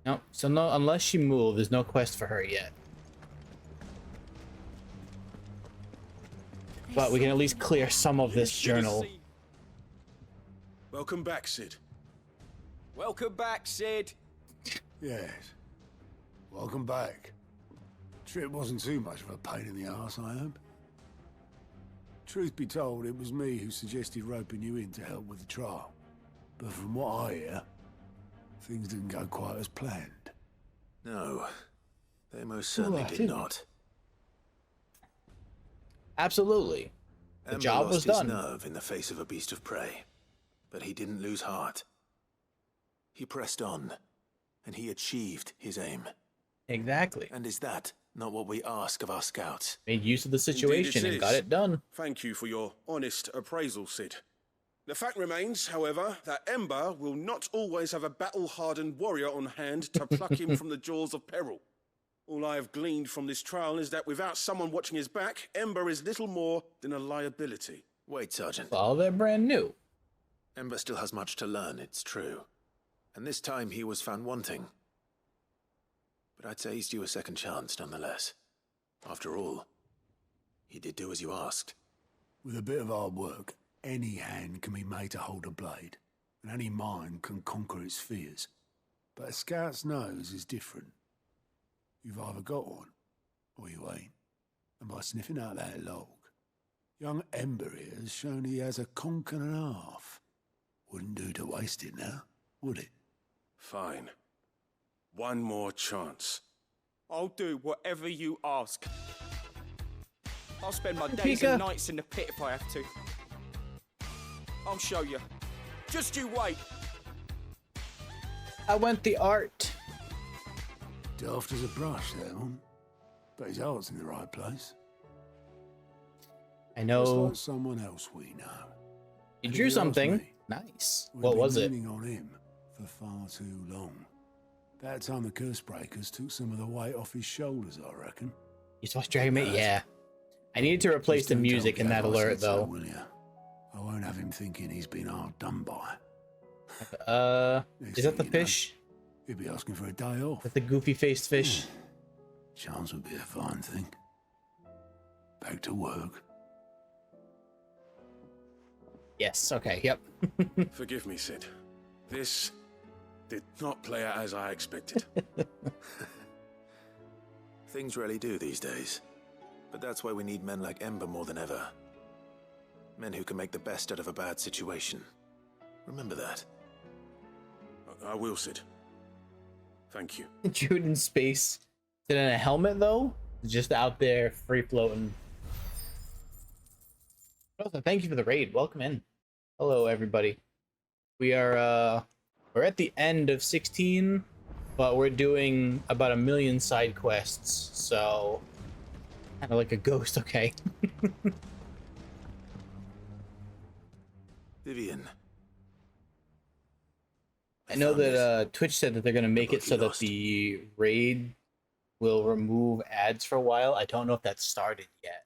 No, so no, unless she moved, there's no quest for her yet. But we can at least clear some of this journal. Welcome back, Sid. Welcome back, Sid. Yes. Welcome back. Trip wasn't too much of a pain in the arse, I hope. Truth be told, it was me who suggested roping you in to help with the trial. But from what I hear, things didn't go quite as planned. No, they most certainly did not. Absolutely. The job was done. Ember lost his nerve in the face of a beast of prey, but he didn't lose heart. He pressed on, and he achieved his aim. Exactly. And is that not what we ask of our scouts? Made use of the situation and got it done. Thank you for your honest appraisal, Sid. The fact remains, however, that Ember will not always have a battle-hardened warrior on hand to pluck him from the jaws of peril. All I have gleaned from this trial is that without someone watching his back, Ember is little more than a liability. Wait, Sergeant. Well, they're brand new. Ember still has much to learn, it's true. And this time he was found wanting. But I'd say he's due a second chance, nonetheless. After all, he did do as you asked. With a bit of hard work, any hand can be made to hold a blade, and any mind can conquer its fears. But a scout's nose is different. You've either got one, or you ain't. And by sniffing out that log, young Ember here has shown he has a conk and a half. Wouldn't do to waste it now, would it? Fine. One more chance. I'll do whatever you ask. I'll spend my days and nights in the pit if I have to. I'll show you. Just you wait. I want the art. Daft as a brush, that one. But his heart's in the right place. I know. Just like someone else we know. You And drew if you ask something. me, Nice. we've What been was it? leaning on him for far too long. That time the curse breakers took some of the weight off his shoulders, I reckon. You supposed to drag me? Yeah. I needed to replace the music in that alert, though. Will you? I won't have him thinking he's been hard done by. Is that the fish? He'd be asking for a day off. With the goofy-faced fish? Chance would be a fine thing. Back to work. Yes, okay, yep. Forgive me, Sid. This did not play out as I expected. Things really do these days. But that's why we need men like Ember more than ever. Men who can make the best out of a bad situation. Remember that. I will, Sid. Thank you. Jude in space. Is it in a helmet, though? Just out there, free floating. Also, thank you for the raid. Welcome in. Hello, everybody. We are, we're at the end of 16, but we're doing about 1 million side quests, so kind of like a ghost, okay? Vivian. I know that Twitch said that they're going to make it so that the raid will remove ads for a while. I don't know if that's started yet.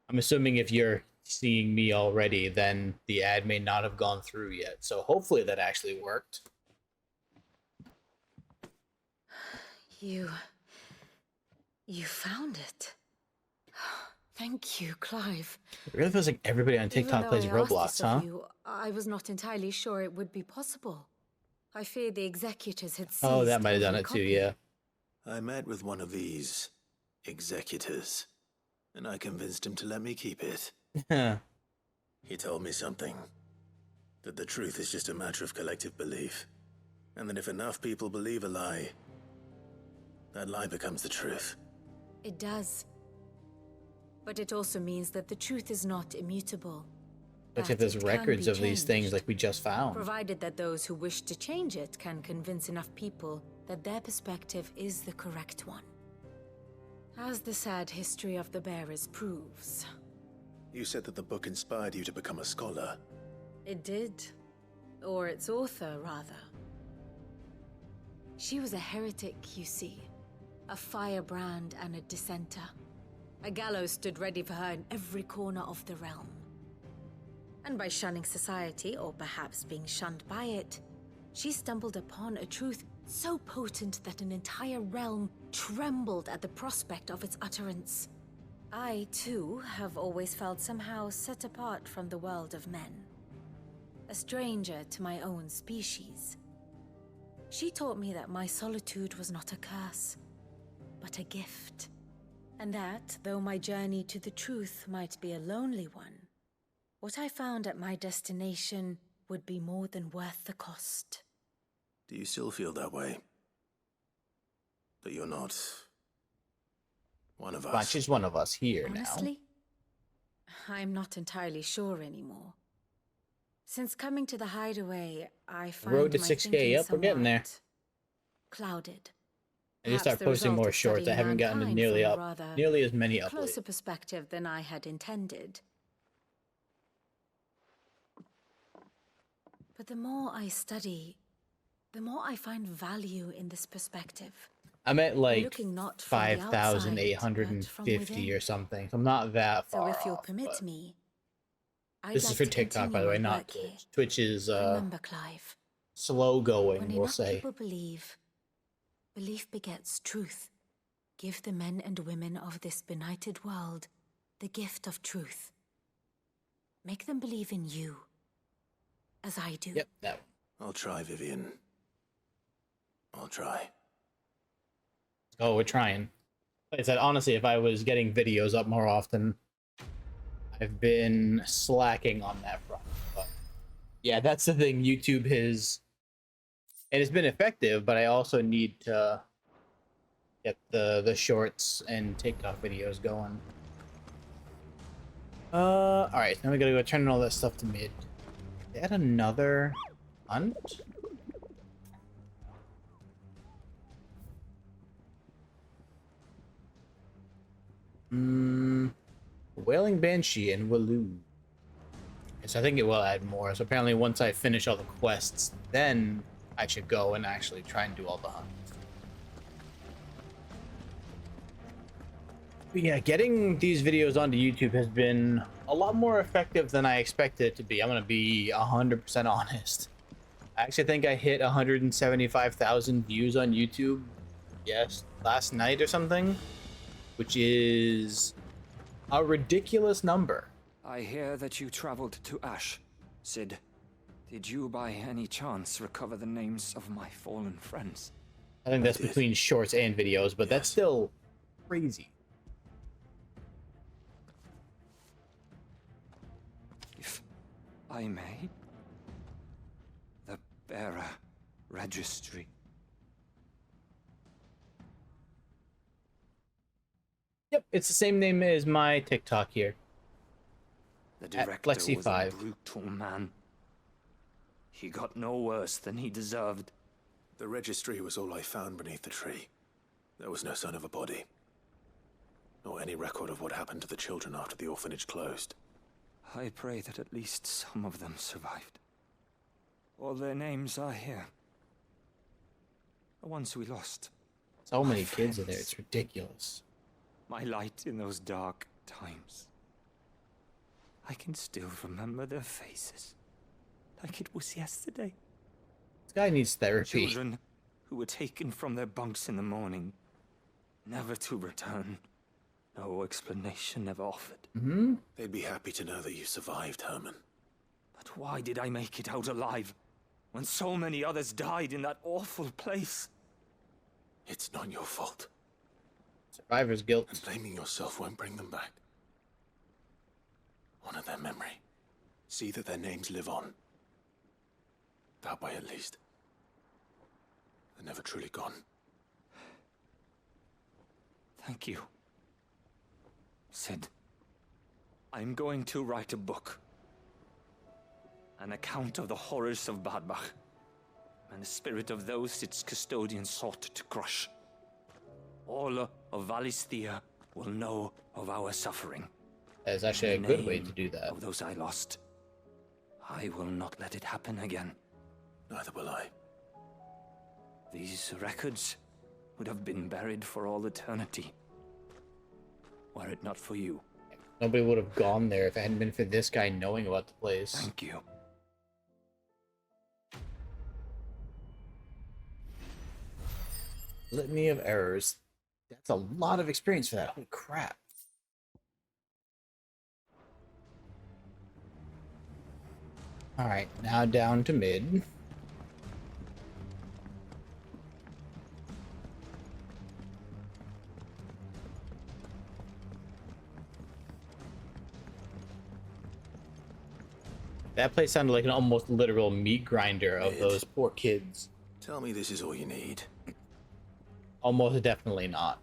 I'm assuming if you're seeing me already, then the ad may not have gone through yet. So hopefully that actually worked. You found it. Thank you, Clive. It really feels like everybody on TikTok plays Roblox, huh? I was not entirely sure it would be possible. I feared the executors had seized. Oh, that might have done it too, yeah. I met with one of these executors, and I convinced him to let me keep it. He told me something. That the truth is just a matter of collective belief. And that if enough people believe a lie, that lie becomes the truth. It does. But it also means that the truth is not immutable. Looks like there's records of these things like we just found. Provided that those who wish to change it can convince enough people that their perspective is the correct one. As the sad history of the bearers proves. You said that the book inspired you to become a scholar. It did. Or its author, rather. She was a heretic, you see. A firebrand and a dissenter. A gallows stood ready for her in every corner of the realm. And by shunning society, or perhaps being shunned by it, she stumbled upon a truth so potent that an entire realm trembled at the prospect of its utterance. I, too, have always felt somehow set apart from the world of men. A stranger to my own species. She taught me that my solitude was not a curse, but a gift. And that, though my journey to the truth might be a lonely one, what I found at my destination would be more than worth the cost. Do you still feel that way? That you're not one of us? But she's one of us here Honestly, I'm not entirely sure anymore. Since coming to the hideaway, I find Road to my 6K, thinking yep, we're getting there. somewhat clouded. I just start Perhaps the posting result more of shorts. I studying haven't gotten to mankind from a rather nearly as many closer uploads. perspective than I had intended. But the more I study, the more I find value in this perspective. I'm at like Looking not from the outside, but from 5,850 within. or something. So I'm not that So far if you'll off, permit but me, I'd this is like for to TikTok, by the way, continue my not work here. Twitch. Twitch is Remember, Clive, slow when going, we'll enough say. people believe, belief begets truth. Give the men and women of this benighted world the gift of truth. Make them believe in you, as I do. Yep, that one. I'll try, Vivian. I'll try. Oh, we're trying. Like I said, honestly, if I was getting videos up more often, I've been slacking on that front. But yeah, that's the thing. YouTube has, and it's been effective, but I also need to get the shorts and TikTok videos going. All right, now we gotta go turn all that stuff to mid. Add another hunt. Wailing Banshee and Waloo. Yes, I think it will add more. So apparently once I finish all the quests, then I should go and actually try and do all the hunts. But yeah, getting these videos onto YouTube has been a lot more effective than I expected it to be. I'm going to be 100% honest. I actually think I hit 175,000 views on YouTube, yes, last night or something, which is a ridiculous number. I hear that you traveled to Ash. Sid, did you by any chance recover the names of my fallen friends? I think that's between shorts and videos, but that's still crazy. If I may, the bearer registry. Yep, it's the same name as my TikTok here. The director Flexy was 5. a brutal man. He got no worse than he deserved. The registry was all I found beneath the tree. There was no sign of a body. Nor any record of what happened to the children after the orphanage closed. I pray that at least some of them survived. All their names are here. The ones we lost. So many My kids in there, friends. it's ridiculous. My light in those dark times. I can still remember their faces, like it was yesterday. This guy needs therapy. Children who were taken from their bunks in the morning, never to return. No explanation ever offered. They'd be happy to know that you survived, Herman. But why did I make it out alive, when so many others died in that awful place? It's not your fault. Survivor's guilt. And blaming yourself won't bring them back. Honor their memory. See that their names live on. That way, at least. They're never truly gone. Thank you. Sid, I'm going to write a book. An account of the horrors of Badbach, and the spirit of those its custodians sought to crush. All of Valisthea will know of our suffering. That's actually a The good way name to do that. Of those I lost. I will not let it happen again. Neither will I. These records would have been buried for all eternity, were it not for you. Nobody would have gone there if it hadn't been for this guy knowing about the place. Thank you. Litany of errors. That's a lot of experience for that. Holy crap. Alright, now down to mid. That place sounded like an almost literal meat grinder of those poor kids. Tell me this is all you need. Almost definitely not.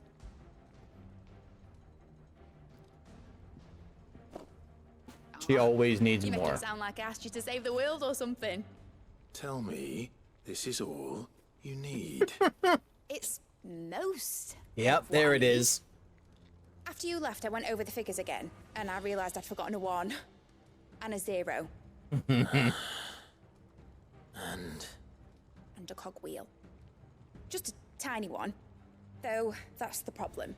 She always needs You make more. it sound like I asked you to save the world or something. Tell me this is all you need. It's most. Yep, there it is. After you left, I went over the figures again, and I realised I'd forgotten a 1 and a 0 And and a cogwheel. Just a tiny one. Though that's the problem.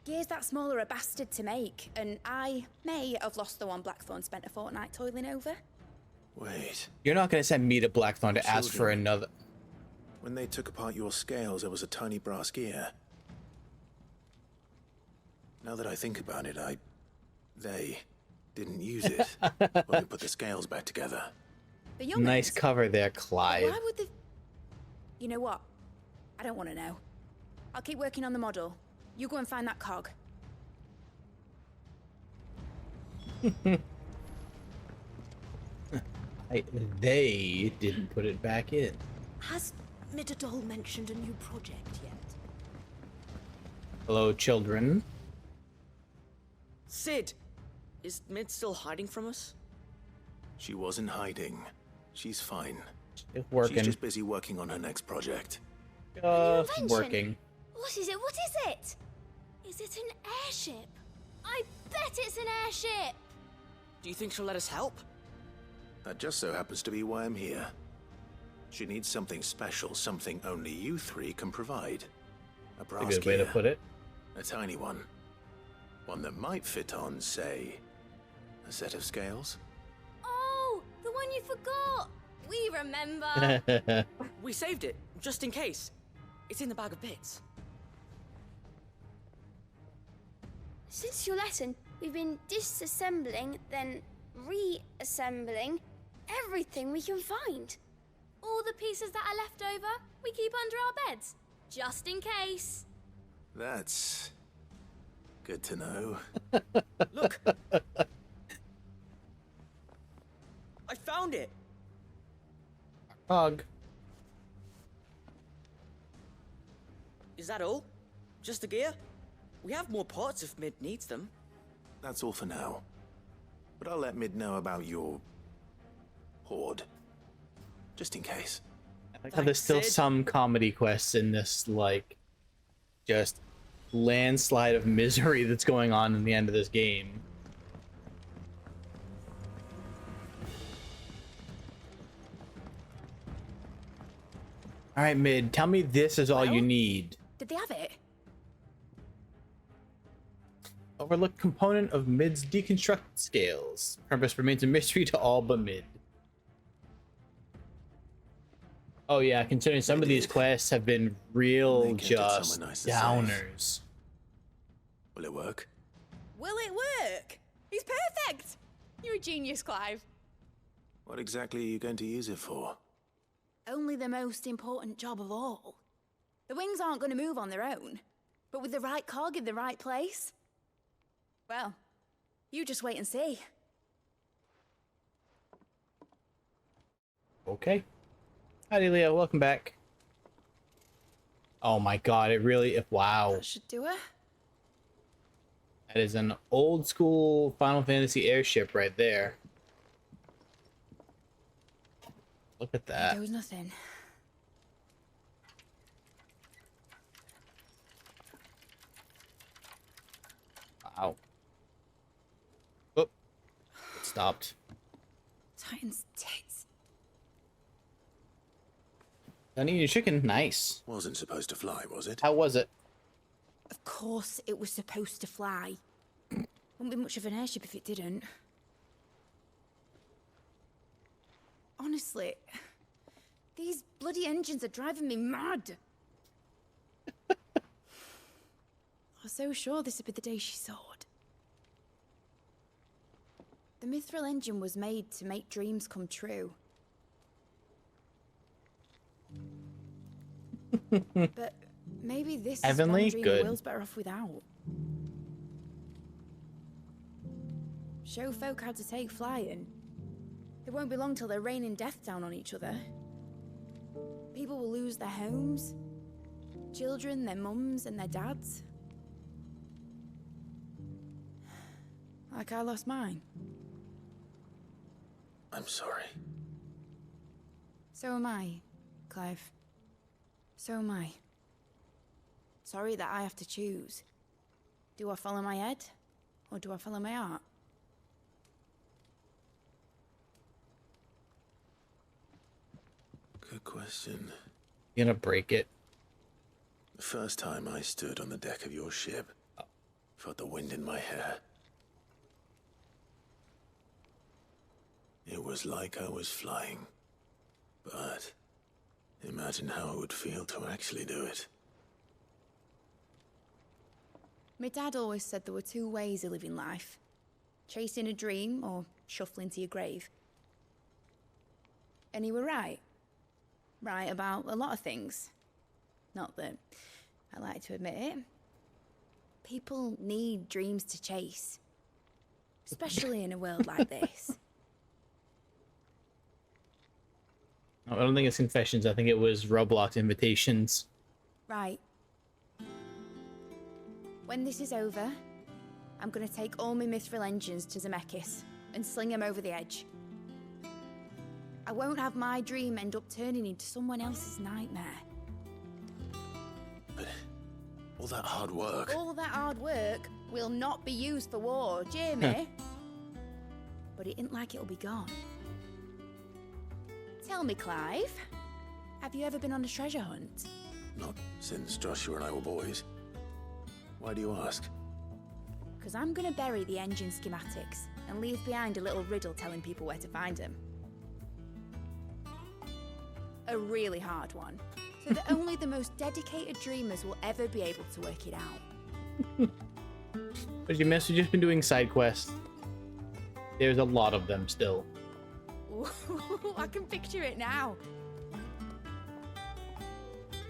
Gears that small are a bastard to make, and I may have lost the one Blackthorn spent a fortnight toiling over. wait. You're not going to send me to Blackthorn to ask for Children. another. When they took apart your scales, there was a tiny brass gear. Now that I think about it, they didn't use it when we put the scales back together. The young Nice ones? cover there, Clyde. Why would they... You know what? I don't want to know. I'll keep working on the model. You go and find that cog. They didn't put it back in. Has Midadol mentioned a new project yet? Hello, children. Sid, is Mid still hiding from us? She wasn't hiding. She's fine. Still working. She's just busy working on her next project. invention? Working. What is it? What is it? Is it an airship? I bet it's an airship! Do you think she'll let us help? That just so happens to be why I'm here. She needs something special, something only you three can provide. A A brass good way to gear. put it. A tiny one. One that might fit on, say, a set of scales. Oh, the one you forgot! We remember! We saved it, just in case. It's in the bag of bits. Since your lesson, we've been disassembling, then reassembling everything we can find. All the pieces that are left over, we keep under our beds. Just in case. That's good to know. Look! I found it! Hug. Is that all? Just the gear? We have more parts if Mid needs them. That's all for now. But I'll let Mid know about your hoard. Just in case. I like how there's still Sid. some comedy quests in this, like, just landslide of misery that's going on in the end of this game. Alright, Mid, tell me this is all you Well? need. Did they have it? Overlooked component of Mid's deconstructed scales. Purpose remains a mystery to all but Mid. Oh yeah, considering some They of these did. quests have been real They kept it just somewhere nice and safe. downers. Will it work? Will it work? He's perfect! You're a genius, Clive. What exactly are you going to use it for? Only the most important job of all. The wings aren't going to move on their own. But with the right cog in the right place... Well, you just wait and see. Okay. Howdy, Leo. Welcome back. Oh my god, it really... Wow. That should do it. That is an old school Final Fantasy airship right there. Look at that. There was nothing. Wow. Oh. It stopped. Titan's tits. Don't eat your chicken. Nice. Wasn't supposed to fly, was it? How was it? Of course it was supposed to fly. Wouldn't be much of an airship if it didn't. Honestly, these bloody engines are driving me mad. I was so sure this would be the day she soared. The mithril engine was made to make dreams come true. But maybe this Heavenly? one dream Good. the world's better off without. Show folk how to take flying. It won't be long till they're raining death down on each other. People will lose their homes. Children, their mums and their dads. Like I lost mine. I'm sorry. So am I, Clive. So am I. Sorry that I have to choose. Do I follow my head, or do I follow my heart? Good question. You gonna break it? The first time I stood on the deck of your ship, felt the wind in my hair. It was like I was flying. But imagine how it would feel to actually do it. My dad always said there were two ways of living life. Chasing a dream or shuffling to your grave. And he were right. Right about a lot of things. Not that I like to admit it. People need dreams to chase. Especially in a world like this. I don't think it's confessions. I think it was Roblox invitations. Right. When this is over, I'm gonna take all my mithril engines to Zemeckis and sling them over the edge. I won't have my dream end up turning into someone else's nightmare. But all that hard work... All that hard work will not be used for war, Jamie. But it ain't like it'll be gone. Tell me, Clive, have you ever been on a treasure hunt? Not since Joshua and I were boys. Why do you ask? Because I'm gonna bury the engine schematics and leave behind a little riddle telling people where to find them. A really hard one, so that only the most dedicated dreamers will ever be able to work it out. But you must have just been doing side quests. There's a lot of them still. Ooh, I can picture it now.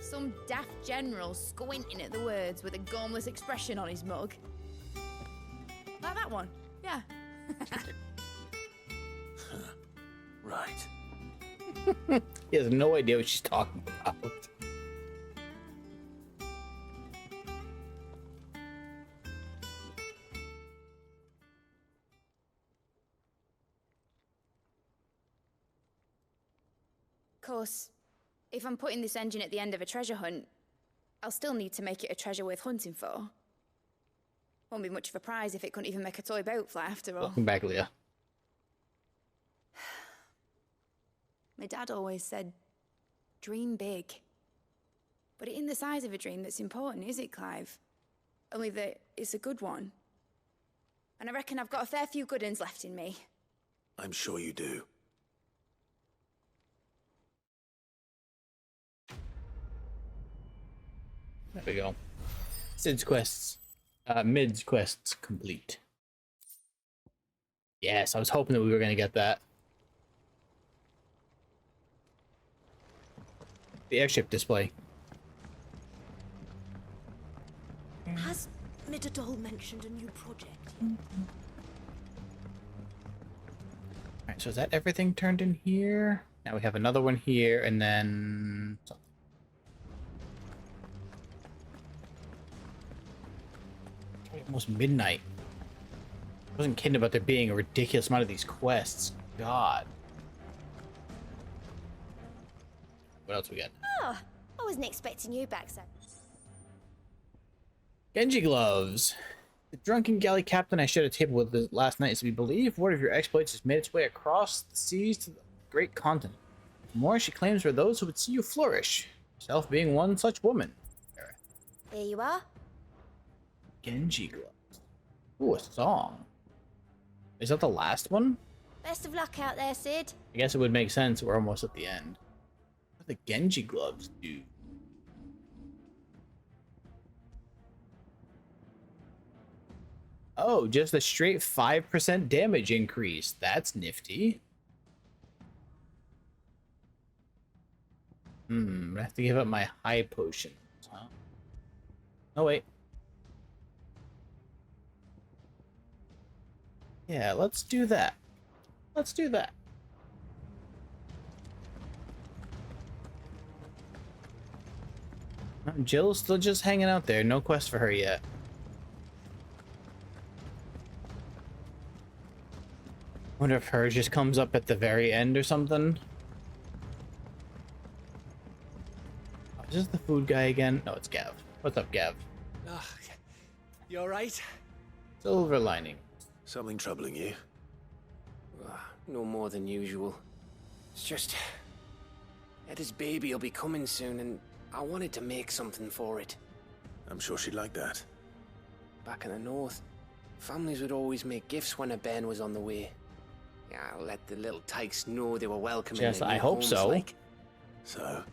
Some daft general squinting at the words with a gormless expression on his mug. Like that one, yeah. Right. He has no idea what she's talking about. Of course, if I'm putting this engine at the end of a treasure hunt, I'll still need to make it a treasure worth hunting for. Won't be much of a prize if it couldn't even make a toy boat fly after all. Welcome back, Leah. My dad always said, dream big. But it ain't the size of a dream that's important, is it, Clive? Only that it's a good one. And I reckon I've got a fair few good uns left in me. I'm sure you do. There we go. Sid's quests. Mid's quests complete. Yes, I was hoping that we were going to get that. The airship display. Has Midadol mentioned a new project yet? Alright, so is that everything turned in here? Now we have another one here, and then... Almost midnight. I wasn't kidding about there being a ridiculous amount of these quests. God. What else we got? Oh, I wasn't expecting you back, sir. Genji gloves. The drunken galley captain I shared a table with last night is to be believed. Word of your exploits has made its way across the seas to the great continent. More, she claims, are those who would see you flourish. Herself being one such woman. Here you are. Genji gloves. Ooh, a song. Is that the last one? Best of luck out there, Sid. I guess it would make sense. We're almost at the end. What do the Genji gloves do? Oh, just a straight 5% damage increase. That's nifty. I have to give up my high potions, huh? Oh, wait. Yeah, let's do that. Let's do that. Jill's still just hanging out there. No quest for her yet. Wonder if hers just comes up at the very end or something. Oh, is this the food guy again? No, it's Gav. What's up, Gav? You alright? Silver lining. Something troubling you? No more than usual. It's just... Eda's baby will be coming soon, and I wanted to make something for it. I'm sure she'd like that. Back in the north, families would always make gifts when a bairn was on the way. Yeah, let the little tykes know they were welcome in Yes, their I new hope homes, so. like. So,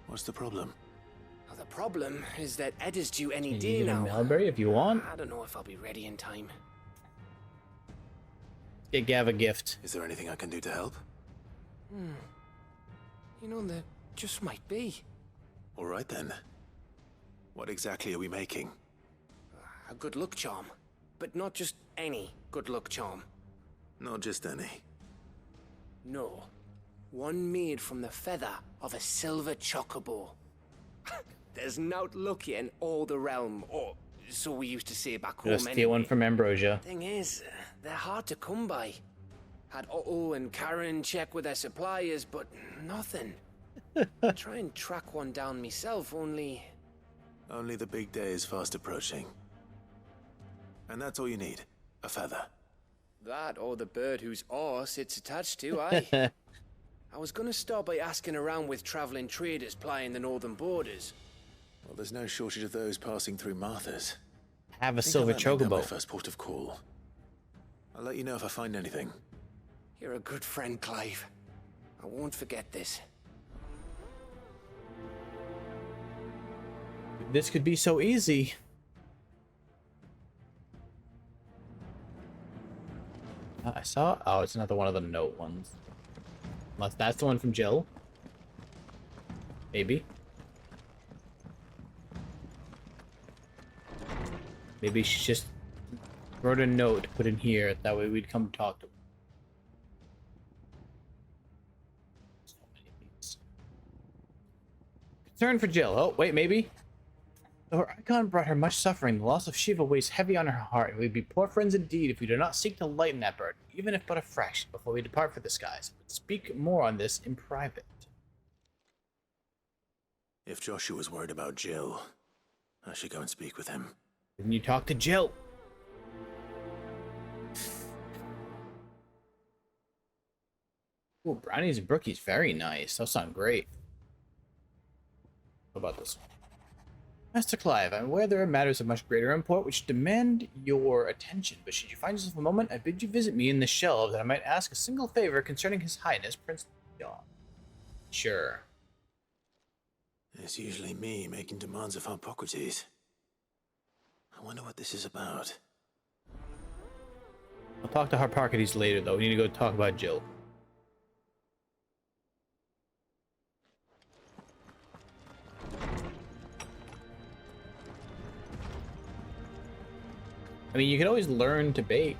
what's the problem? Well, the problem is that Eda's due any Can day you give now. me Melberry if you want? I don't know if I'll be ready in time. Get Gav a gift. Is there anything I can do to help? You know, there just might be. All right then. What exactly are we making? A good luck charm. But not just any good luck charm. Not just any. No. One made from the feather of a silver chocobo. There's naught lucky in all the realm, or so we used to say back home. Just steal one from Ambrosia. Thing is, they're hard to come by. Had Otto and Karen check with their suppliers, but nothing. Try and track one down myself, only... Only the big day is fast approaching. And that's all you need. A feather. That or the bird whose arse it's attached to, aye. I was gonna start by asking around with traveling traders plying the northern borders. Well, there's no shortage of those passing through Martha's. Have a I think silver I might make that my chocobo. first port of call. I'll let you know if I find anything. You're a good friend, Clive. I won't forget this. This could be so easy. I saw. Oh, it's another one of the note ones. Unless that's the one from Jill. Maybe. Maybe she just wrote a note to put in here. That way we'd come talk to her. So many things. Concern for Jill. Oh, wait, maybe. Though her icon brought her much suffering, the loss of Shiva weighs heavy on her heart, and we'd be poor friends indeed if we do not seek to lighten that burden, even if but a fraction, before we depart for the skies. But speak more on this in private. If Joshua was worried about Jill, I should go and speak with him. Didn't you talk to Jill? Ooh, brownies and brookies, very nice. Those sound great. What about this one? Master Clive, I'm aware there are matters of much greater import which demand your attention, but should you find yourself a moment, I bid you visit me in the shelves, that I might ask a single favor concerning His Highness Prince John. Sure. It's usually me making demands of Hippocrates. I wonder what this is about. I'll talk to Harparkides later, though. We need to go talk about Jill. I mean, you can always learn to bake.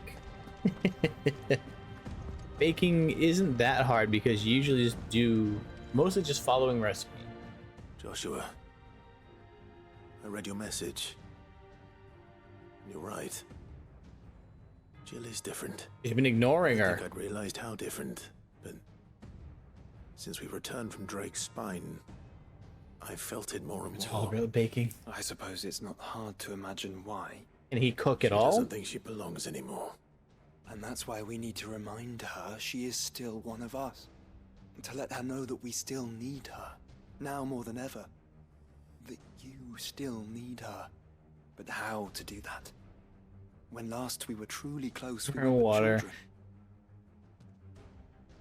Baking isn't that hard because you usually just do mostly just following recipe. Joshua, I read your message. You're right. Jill is different. You've been ignoring I her. think I'd realized how different, but since we returned from Drake's spine, I've felt it more and more. It's all about baking. I suppose it's not hard to imagine why. Can he cook at She all? doesn't think she belongs anymore. And that's why we need to remind her she is still one of us. And to let her know that we still need her, now more than ever. That you still need her. But how to do that? When last we were truly close, we Her were water. children.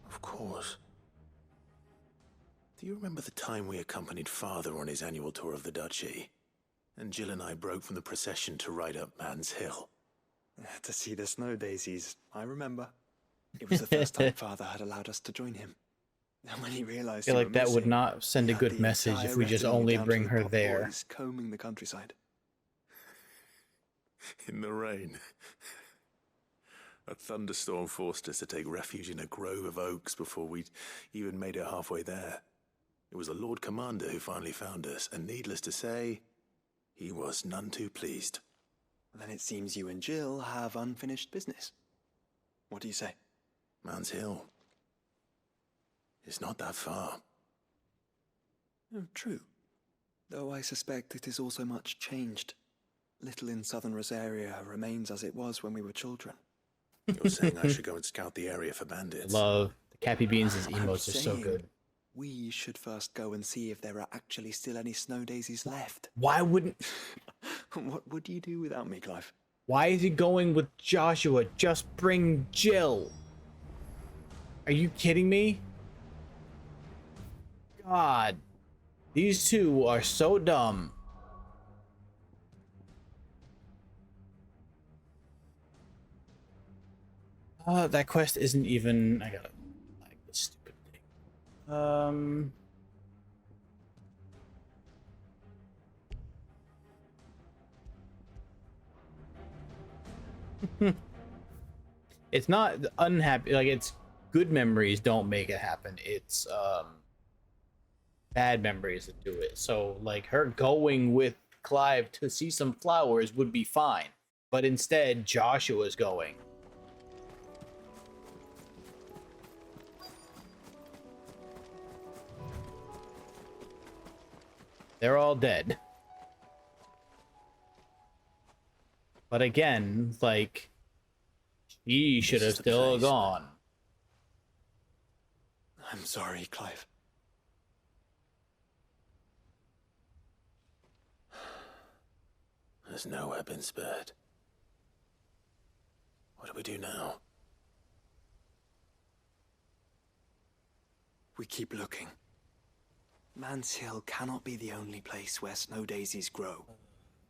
Of course. Do you remember the time we accompanied Father on his annual tour of the duchy? And Jill and I broke from the procession to ride up Man's Hill? To see the snow daisies, I remember. It was the first time Father had allowed us to join him. And when he realized I feel you like were that would missing, not send he a had good the message entire if we just retinue only down to bring the her Pop there. Boys combing the countryside. In the rain. A thunderstorm forced us to take refuge in a grove of oaks before we'd even made it halfway there. It was the Lord Commander who finally found us, and needless to say, he was none too pleased. Then it seems you and Jill have unfinished business. What do you say? Man's Hill. It's not that far. Oh, true. Though I suspect it is also much changed. Little in southern Rosaria remains as it was when we were children. You're saying I should go and scout the area for bandits? Love the Cappy Beans' I'm emotes are so saying good. We should first go and see if there are actually still any snow daisies left. Why wouldn't... What would you do without me, Clive? Why is he going with Joshua? Just bring Jill. Are you kidding me? God. These two are so dumb. That quest isn't even... I gotta like this stupid thing. It's not unhappy, like, it's good memories don't make it happen. It's bad memories that do it. So like her going with Clive to see some flowers would be fine, but instead Joshua's going. They're all dead. But again, like, he should have still gone. I'm sorry, Clive. There's nowhere been spared. What do we do now? We keep looking. Man's Hill cannot be the only place where snow daisies grow.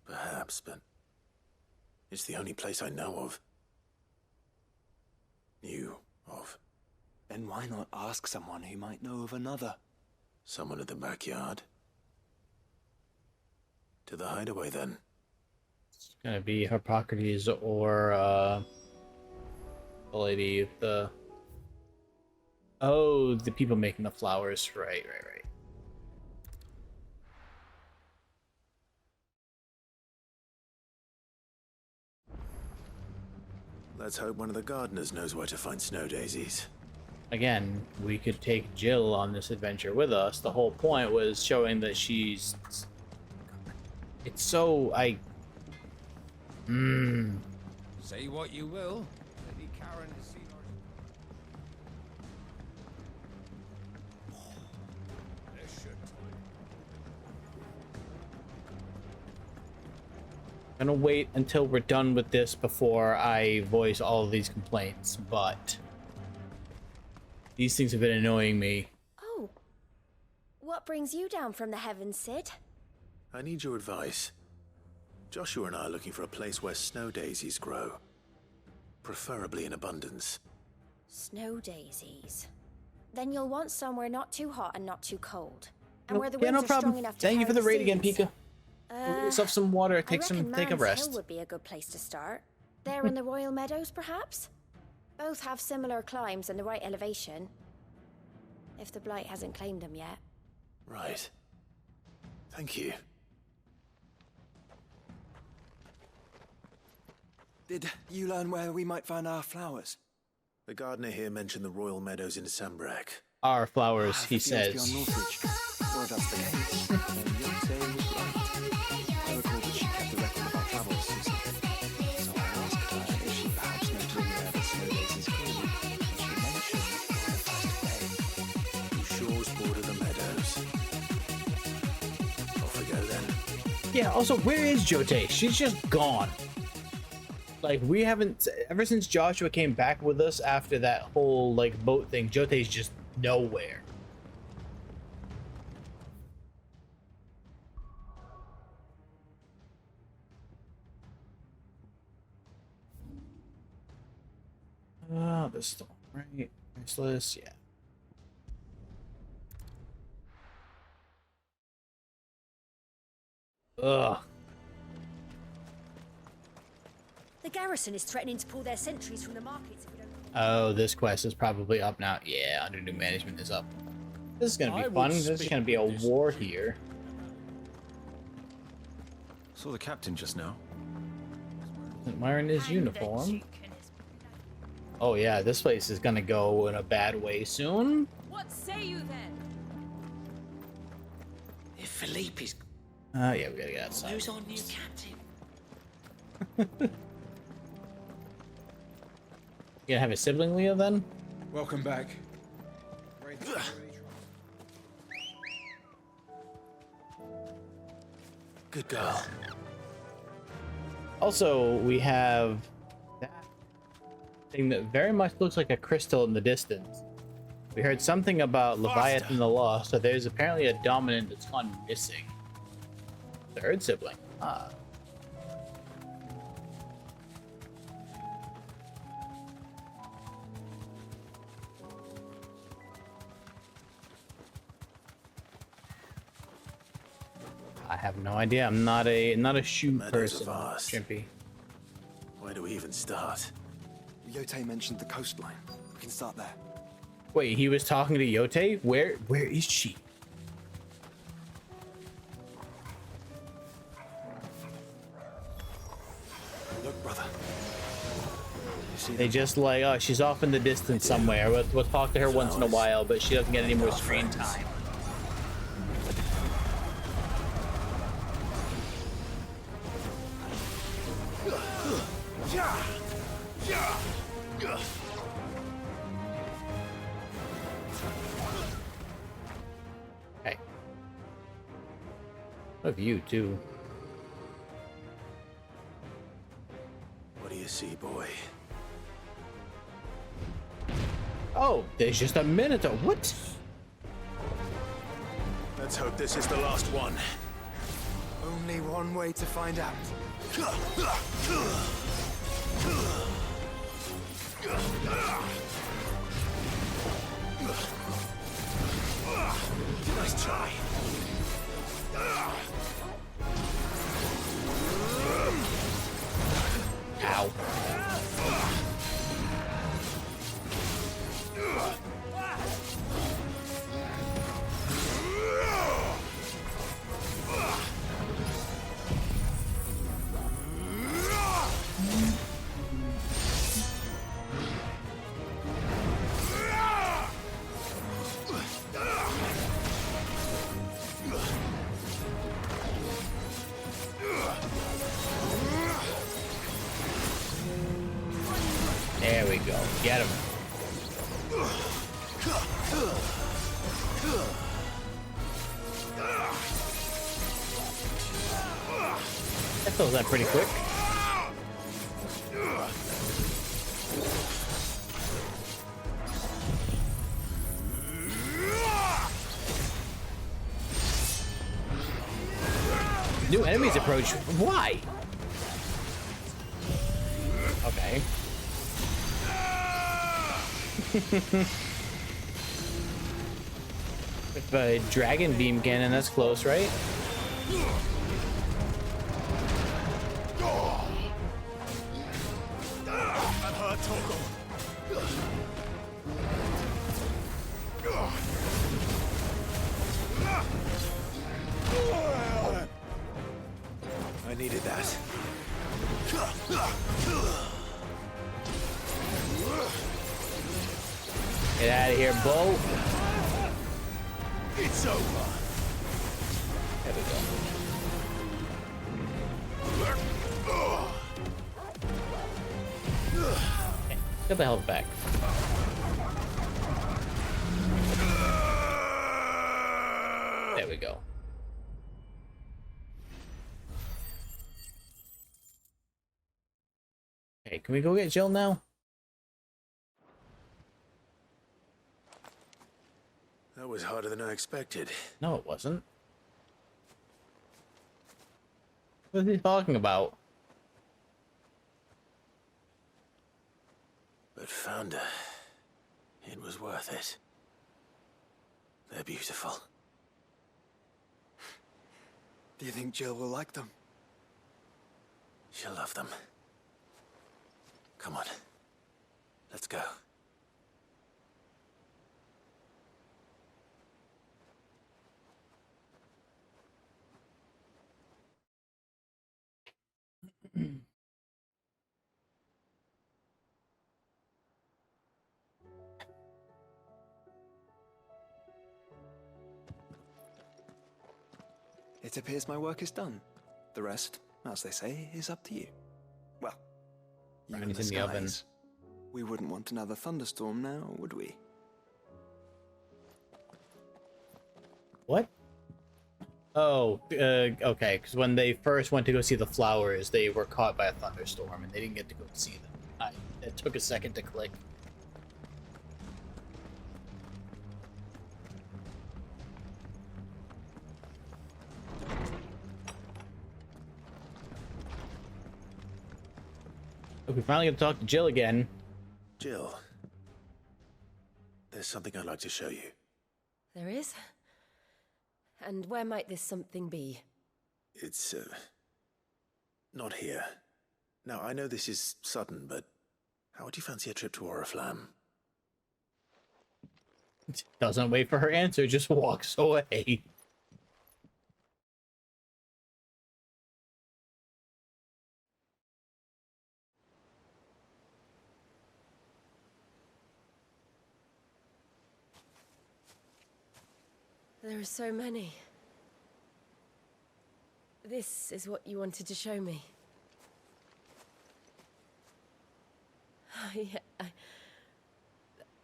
Perhaps, but it's the only place I know of. Knew of. Then why not ask someone who might know of another? Someone at the backyard? To the hideaway, then. It's gonna be Hippocrates or the lady with the... Oh, the people making the flowers. Right. Let's hope one of the gardeners knows where to find snow daisies. Again, we could take Jill on this adventure with us. The whole point was showing that she's... It's so... Say what you will, Lady Karen has seen I'm gonna wait until we're done with this before I voice all of these complaints, but these things have been annoying me. Oh. What brings you down from the heavens, Sid? I need your advice. Joshua and I are looking for a place where snow daisies grow. Preferably in abundance. Snow daisies. Then you'll want somewhere not too hot and not too cold. And No, where the yeah, winds no are problem. strong enough to Thank you for the carry raid again, seeds. Pika. Get yourself some water, take a Man's rest. Hill would be a good place to start. There in the Royal Meadows, perhaps? Both have similar climbs and the right elevation. If the Blight hasn't claimed them yet. Right. Thank you. Did you learn where we might find our flowers? The gardener here mentioned the Royal Meadows in Sambrak. Our flowers, he The fields says. beyond Northridge. Or if that's the case, then Yonsei was right. I recall that she kept a record of our travels, Susie. So I asked her if she perhaps knew where the snow daisies grew, and she mentioned the first bay. Whose shores border the meadows. Off we go then. Yeah, also, where is Jote? She's just gone. Like, we haven't... Ever since Joshua came back with us after that whole, like, boat thing, Jote's just nowhere. This stone, right? Lifeless, yeah. Ugh. The garrison is threatening to pull their sentries from the markets if we don't... Oh, this quest is probably up now. Yeah, under new management is up. This is gonna be fun. There's gonna be a war here. Saw the captain just now. Wearing his uniform. Oh yeah, this place is gonna go in a bad way soon. What say you then? If Felipe's... Yeah, we gotta get outside. Who's our new captain? You gonna have a sibling, Leo, then? Welcome back. Good girl. Also, we have that thing that very much looks like a crystal in the distance. We heard something about Leviathan the Lost, so there's apparently a dominant that's gone missing. Third sibling. Ah. I have no idea. I'm not a shoe person, Chimpy. Where do we even start? Yote mentioned the coastline. We can start there. Wait, he was talking to Yote? Where is she? Look, brother. They just like, oh, she's off in the distance somewhere. We'll talk to her once in a while, but she doesn't get any more screen time. Hey. Of you too. What do you see, boy? Oh, there's just a minute. What? Let's hope this is the last one. Only one way to find out. Nice try. Ow. There we go. Get him. That fills that pretty quick. New enemies approach. Why? Okay. With a dragon beam cannon, that's close, right? I needed that. Get out of here, Bo. It's over. There we go. Okay, get the health back. There we go. Okay, can we go get Jill now? That was harder than I expected. No, it wasn't. What is he talking about? But found her. worth it. They're beautiful. Do you think Jill will like them? She'll love them. Come on. Let's go. It appears my work is done. The rest, as they say, is up to you. Well, you and the in the oven. skies. We wouldn't want another thunderstorm now, would we? What? Oh, okay, because when they first went to go see the flowers, they were caught by a thunderstorm, and they didn't get to go see them. It took a second to click. We finally get to talk to Jill again. Jill, there's something I'd like to show you. There is? And where might this something be? It's, not here. Now, I know this is sudden, but how would you fancy a trip to Oriflamme? Doesn't wait for her answer, just walks away. There are so many. This is what you wanted to show me.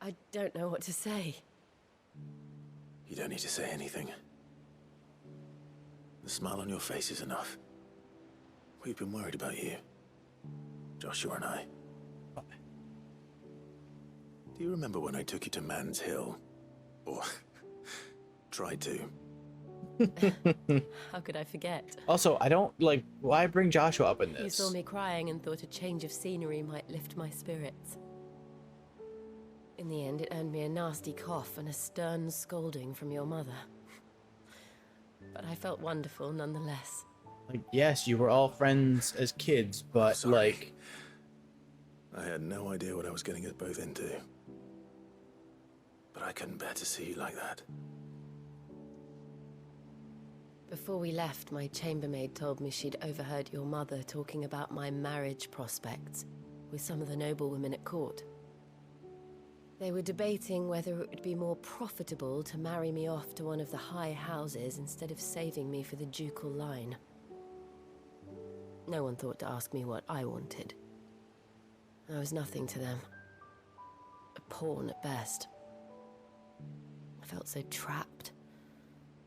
I don't know what to say. You don't need to say anything. The smile on your face is enough. We've been worried about you. Joshua and I. Do you remember when I took you to Man's Hill? Or tried to? How could I forget? Also, I don't, like, why bring Joshua up in this? You saw me crying and thought a change of scenery might lift my spirits. In the end, it earned me a nasty cough and a stern scolding from your mother. But I felt wonderful nonetheless. Like, yes, you were all friends as kids, but, Sorry. like... I had no idea what I was getting us both into. But I couldn't bear to see you like that. Before we left, my chambermaid told me she'd overheard your mother talking about my marriage prospects with some of the noblewomen at court. They were debating whether it would be more profitable to marry me off to one of the high houses instead of saving me for the ducal line. No one thought to ask me what I wanted. I was nothing to them. A pawn at best. I felt so trapped,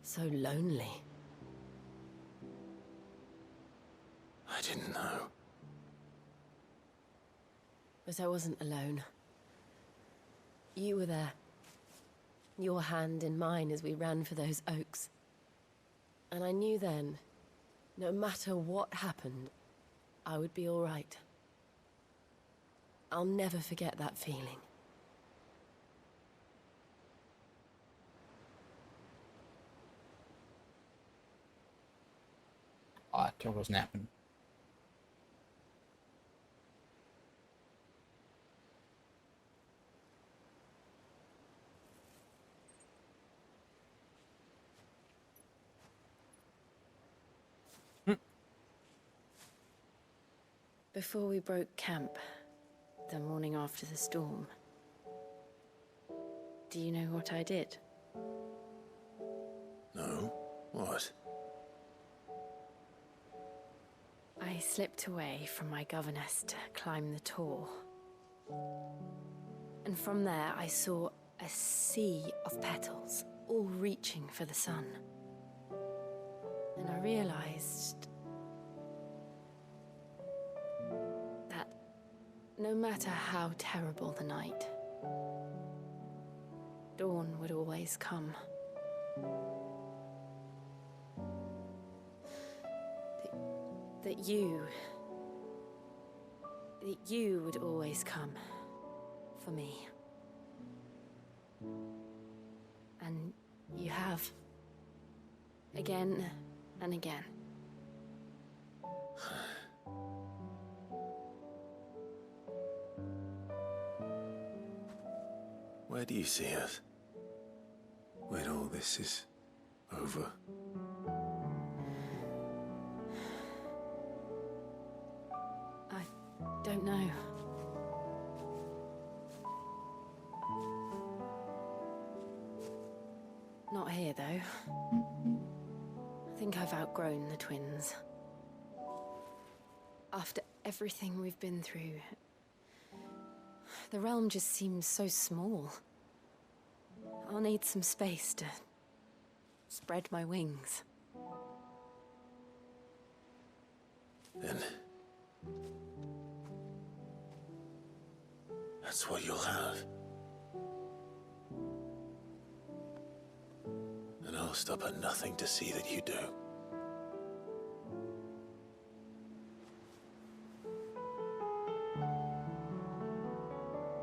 so lonely. I didn't know. But I wasn't alone. You were there. Your hand in mine as we ran for those oaks. And I knew then, no matter what happened, I would be all right. I'll never forget that feeling. Ah, Turbo's napping. Before we broke camp, the morning after the storm, do you know what I did? No? What? I slipped away from my governess to climb the tor. And from there I saw a sea of petals, all reaching for the sun. And I realized that no matter how terrible the night, dawn would always come. That you would always come for me. have. Again and again. Where do you see us? When all this is over? I don't know. Not here, though. I think I've outgrown the twins. After everything we've been through, the realm just seems so small. I'll need some space to spread my wings. Then that's what you'll have. And I'll stop at nothing to see that you do.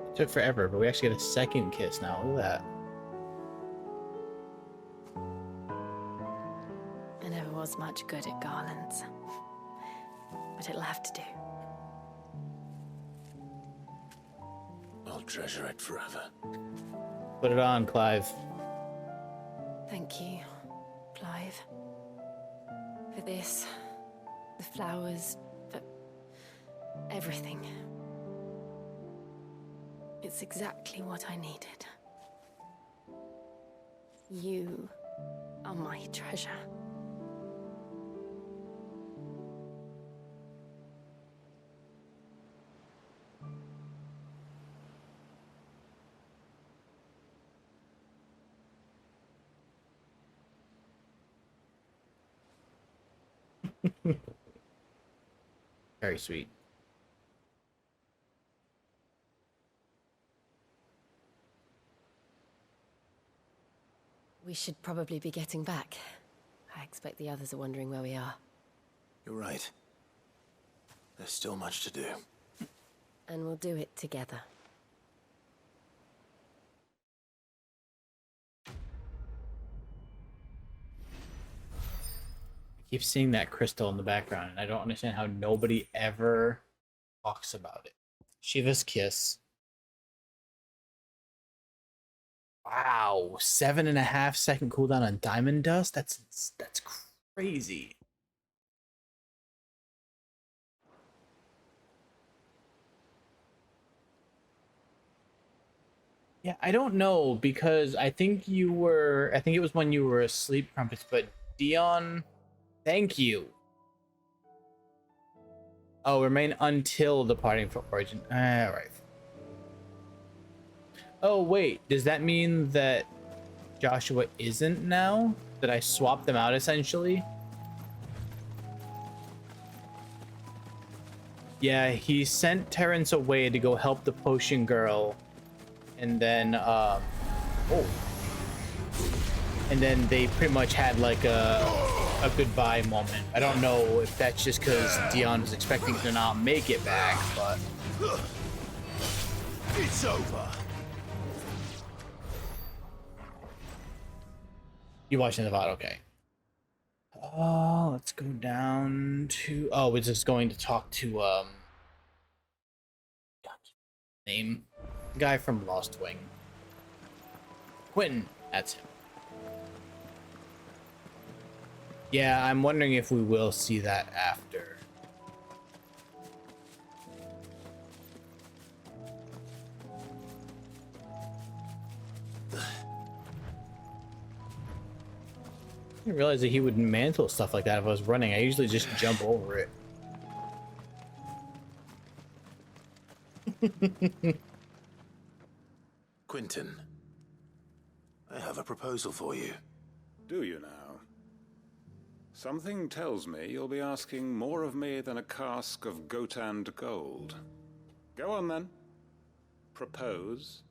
It took forever, but we actually get a second kiss now. Look at that. I never was much good at garlands, but it'll have to do. I'll treasure it forever. Put it on, Clive. Thank you, Clive. For this, the flowers, for everything. It's exactly what I needed. You are my treasure. Very sweet. We should probably be getting back. I expect the others are wondering where we are. You're right. There's still much to do. And we'll do it together. I keep seeing that crystal in the background, and I don't understand how nobody ever talks about it. Shiva's kiss. Wow, 7.5 second cooldown on diamond dust. That's crazy. Yeah, I don't know because I think it was when you were asleep, Crumpets, but Dion, thank you. Oh, remain until departing for Origin. Alright. Oh, wait. Does that mean that Joshua isn't now? That I swapped them out, essentially? Yeah, he sent Terrence away to go help the potion girl. And then, and then they pretty much had, like, a goodbye moment. I don't know if that's just because Dion was expecting to not make it back, but... It's over. You watching the VOD? Okay. Let's go down to... Oh, we're just going to talk to, name? The guy from Lost Wing. Quentin. That's him. Yeah, I'm wondering if we will see that after. I didn't realize that he would mantle stuff like that if I was running. I usually just jump over it. Quentin, I have a proposal for you. Do you now? Something tells me you'll be asking more of me than a cask of Gotand gold. Go on then. Propose.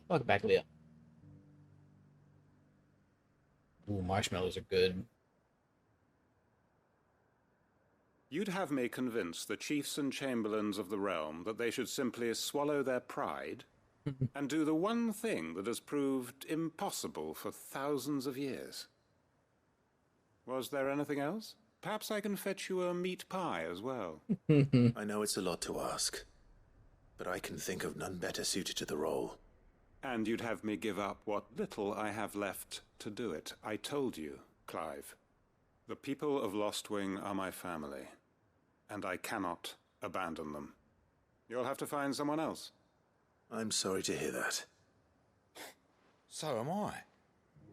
Welcome back, Leah. Ooh, marshmallows are good. You'd have me convince the chiefs and chamberlains of the realm that they should simply swallow their pride and do the one thing that has proved impossible for thousands of years. Was there anything else? Perhaps I can fetch you a meat pie as well. I know it's a lot to ask, but I can think of none better suited to the role. And you'd have me give up what little I have left to do it. I told you, Clive. The people of Lostwing are my family, and I cannot abandon them. You'll have to find someone else. I'm sorry to hear that. So am I.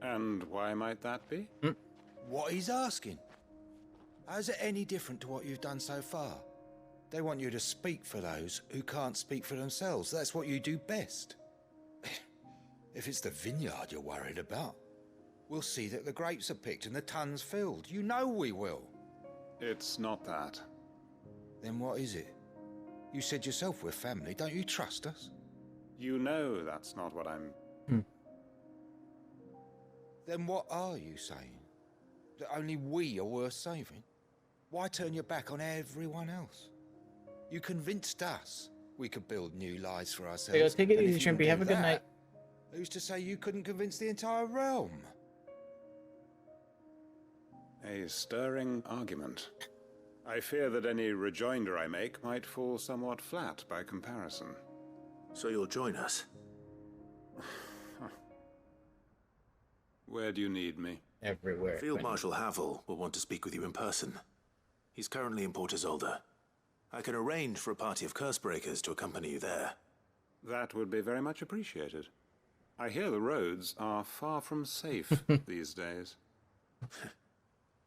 And why might that be? What he's asking. How's it any different to what you've done so far? They want you to speak for those who can't speak for themselves. That's what you do best. If it's the vineyard you're worried about, we'll see that the grapes are picked and the tons filled. You know we will. It's not that. Then what is it? You said yourself we're family. Don't you trust us? You know that's not what I'm... Then what are you saying? That only we are worth saving? Why turn your back on everyone else? You convinced us we could build new lives for ourselves. Hey, go, take it easy, Shrimpy. Have a good night. Who's to say you couldn't convince the entire realm? A stirring argument. I fear that any rejoinder I make might fall somewhat flat by comparison. So you'll join us? Where do you need me? Everywhere. Field Marshal Havel will want to speak with you in person. He's currently in Port Isolde. I can arrange for a party of Cursebreakers to accompany you there. That would be very much appreciated. I hear the roads are far from safe these days.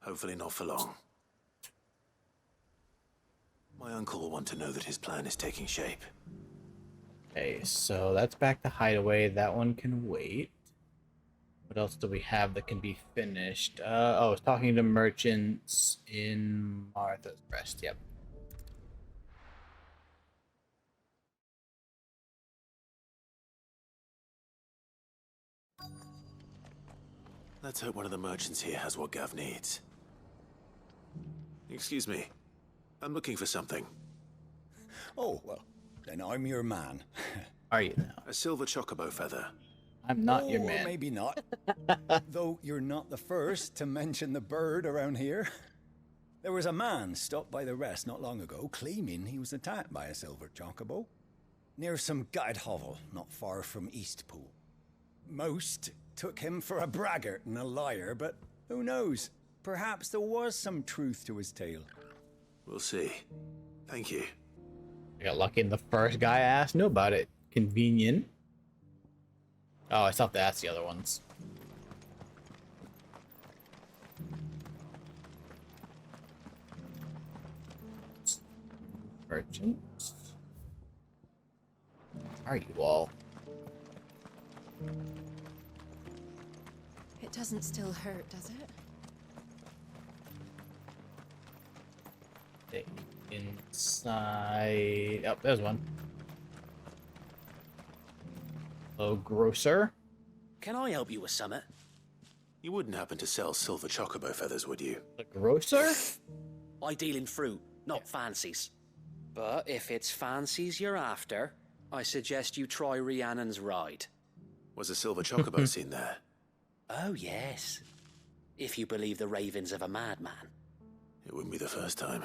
Hopefully not for long. My uncle will want to know that his plan is taking shape. Okay, so that's back to Hideaway. That one can wait. What else do we have that can be finished? Oh, I was talking to merchants in Martha's Rest. Yep. Let's hope one of the merchants here has what Gav needs. Excuse me. I'm looking for something. Oh, well, then I'm your man. Are you now? A silver chocobo feather. I'm not your Oh, man. Maybe not. Though you're not the first to mention the bird around here. There was a man stopped by the rest not long ago claiming he was attacked by a silver chocobo near some gutted hovel not far from Eastpool. Most took him for a braggart and a liar, but who knows? Perhaps there was some truth to his tale. We'll see. Thank you. I got lucky and the first guy I asked knew about it. Convenient. Oh, I thought that's the other ones. Merchants. Are you all? It doesn't still hurt, does it? Inside. Oh, there's one. Hello, grocer. Can I help you with something? You wouldn't happen to sell silver chocobo feathers, would you? The grocer? I deal in fruit, not fancies. But if it's fancies you're after, I suggest you try Rhiannon's ride. Was a silver chocobo seen there? Oh, yes. If you believe the ravings of a madman. It wouldn't be the first time.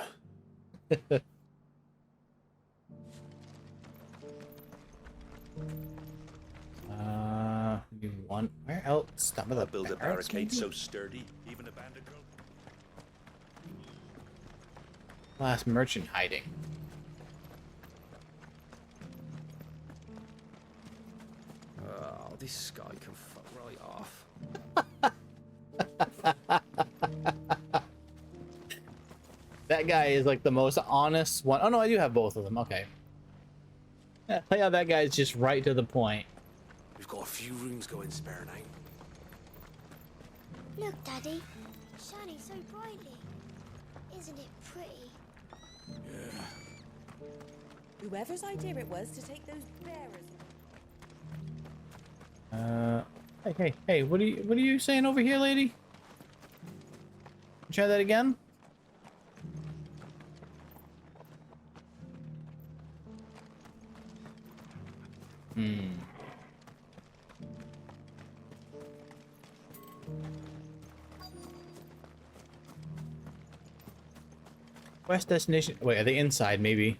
You want where else? Some of the Build a barracks, barricade maybe? so sturdy, even a bandit girl. Last merchant hiding. Oh, this guy can fuck right off. That guy is like the most honest one. Oh no, I do have both of them. Okay. Yeah, that guy's just right to the point. We've got a few rooms going spare now. Look, Daddy. Shining so brightly. Isn't it pretty? Yeah. Whoever's idea it was to take those bearers. Hey, what are you saying over here, lady? Try that again. Quest destination. Wait, are they inside? Maybe.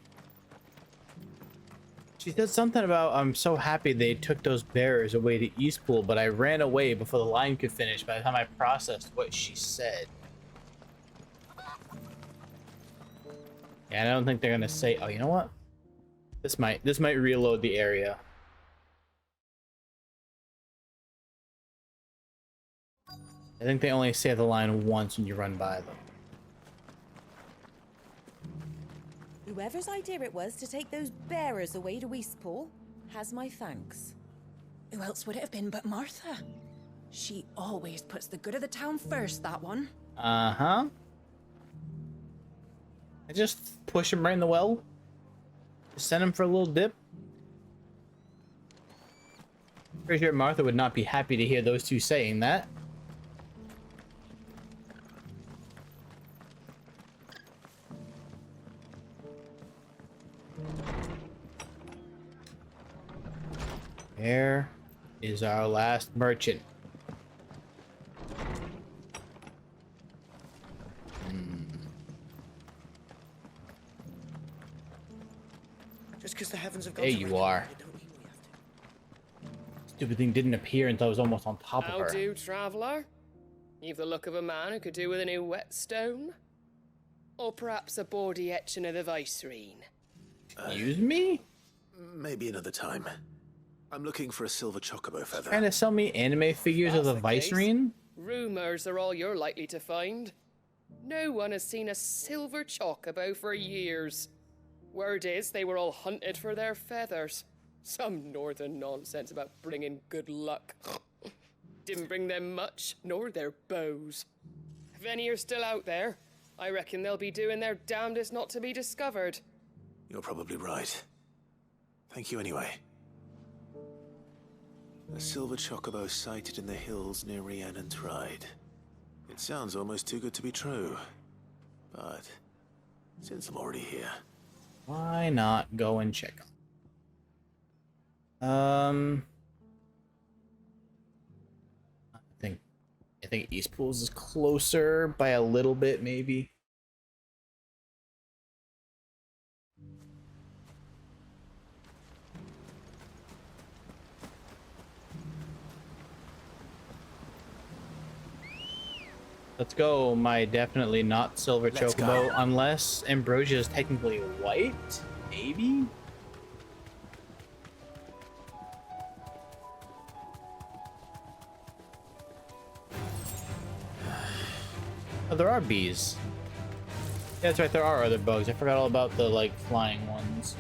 She said something about, I'm so happy they took those bearers away to Eastpool, but I ran away before the line could finish by the time I processed what she said. Yeah, I don't think they're gonna say, oh, you know what? This might reload the area. I think they only say the line once when you run by them. Whoever's idea it was to take those bearers away to Eastpool has my thanks. Who else would it have been but Martha? She always puts the good of the town first, that one. Uh-huh. I just push him right in the well. Just send him for a little dip. Pretty sure Martha would not be happy to hear those two saying that. There is our last merchant. Just because the heavens have There you are. Stupid thing didn't appear until I was almost on top of How her. do, traveller? You've the look of a man who could do with a new whetstone. Or perhaps a bawdy etching of the Vicerine. Excuse me? Maybe another time. I'm looking for a silver chocobo feather. Trying to sell me anime figures of the Vicerine? Rumours are all you're likely to find. No one has seen a silver chocobo for years. Word is they were all hunted for their feathers. Some northern nonsense about bringing good luck. Didn't bring them much, nor their bows. If any are still out there, I reckon they'll be doing their damnedest not to be discovered. You're probably right. Thank you anyway. A silver chocobo sighted in the hills near Rhiannon's Ride. It sounds almost too good to be true. But since I'm already here, why not go and check them? I think Eastpools is closer by a little bit, maybe. Let's go, my definitely not silver chocobo, unless Ambrosia is technically white, maybe? Oh, there are bees. Yeah, that's right, there are other bugs. I forgot all about the, like, flying ones.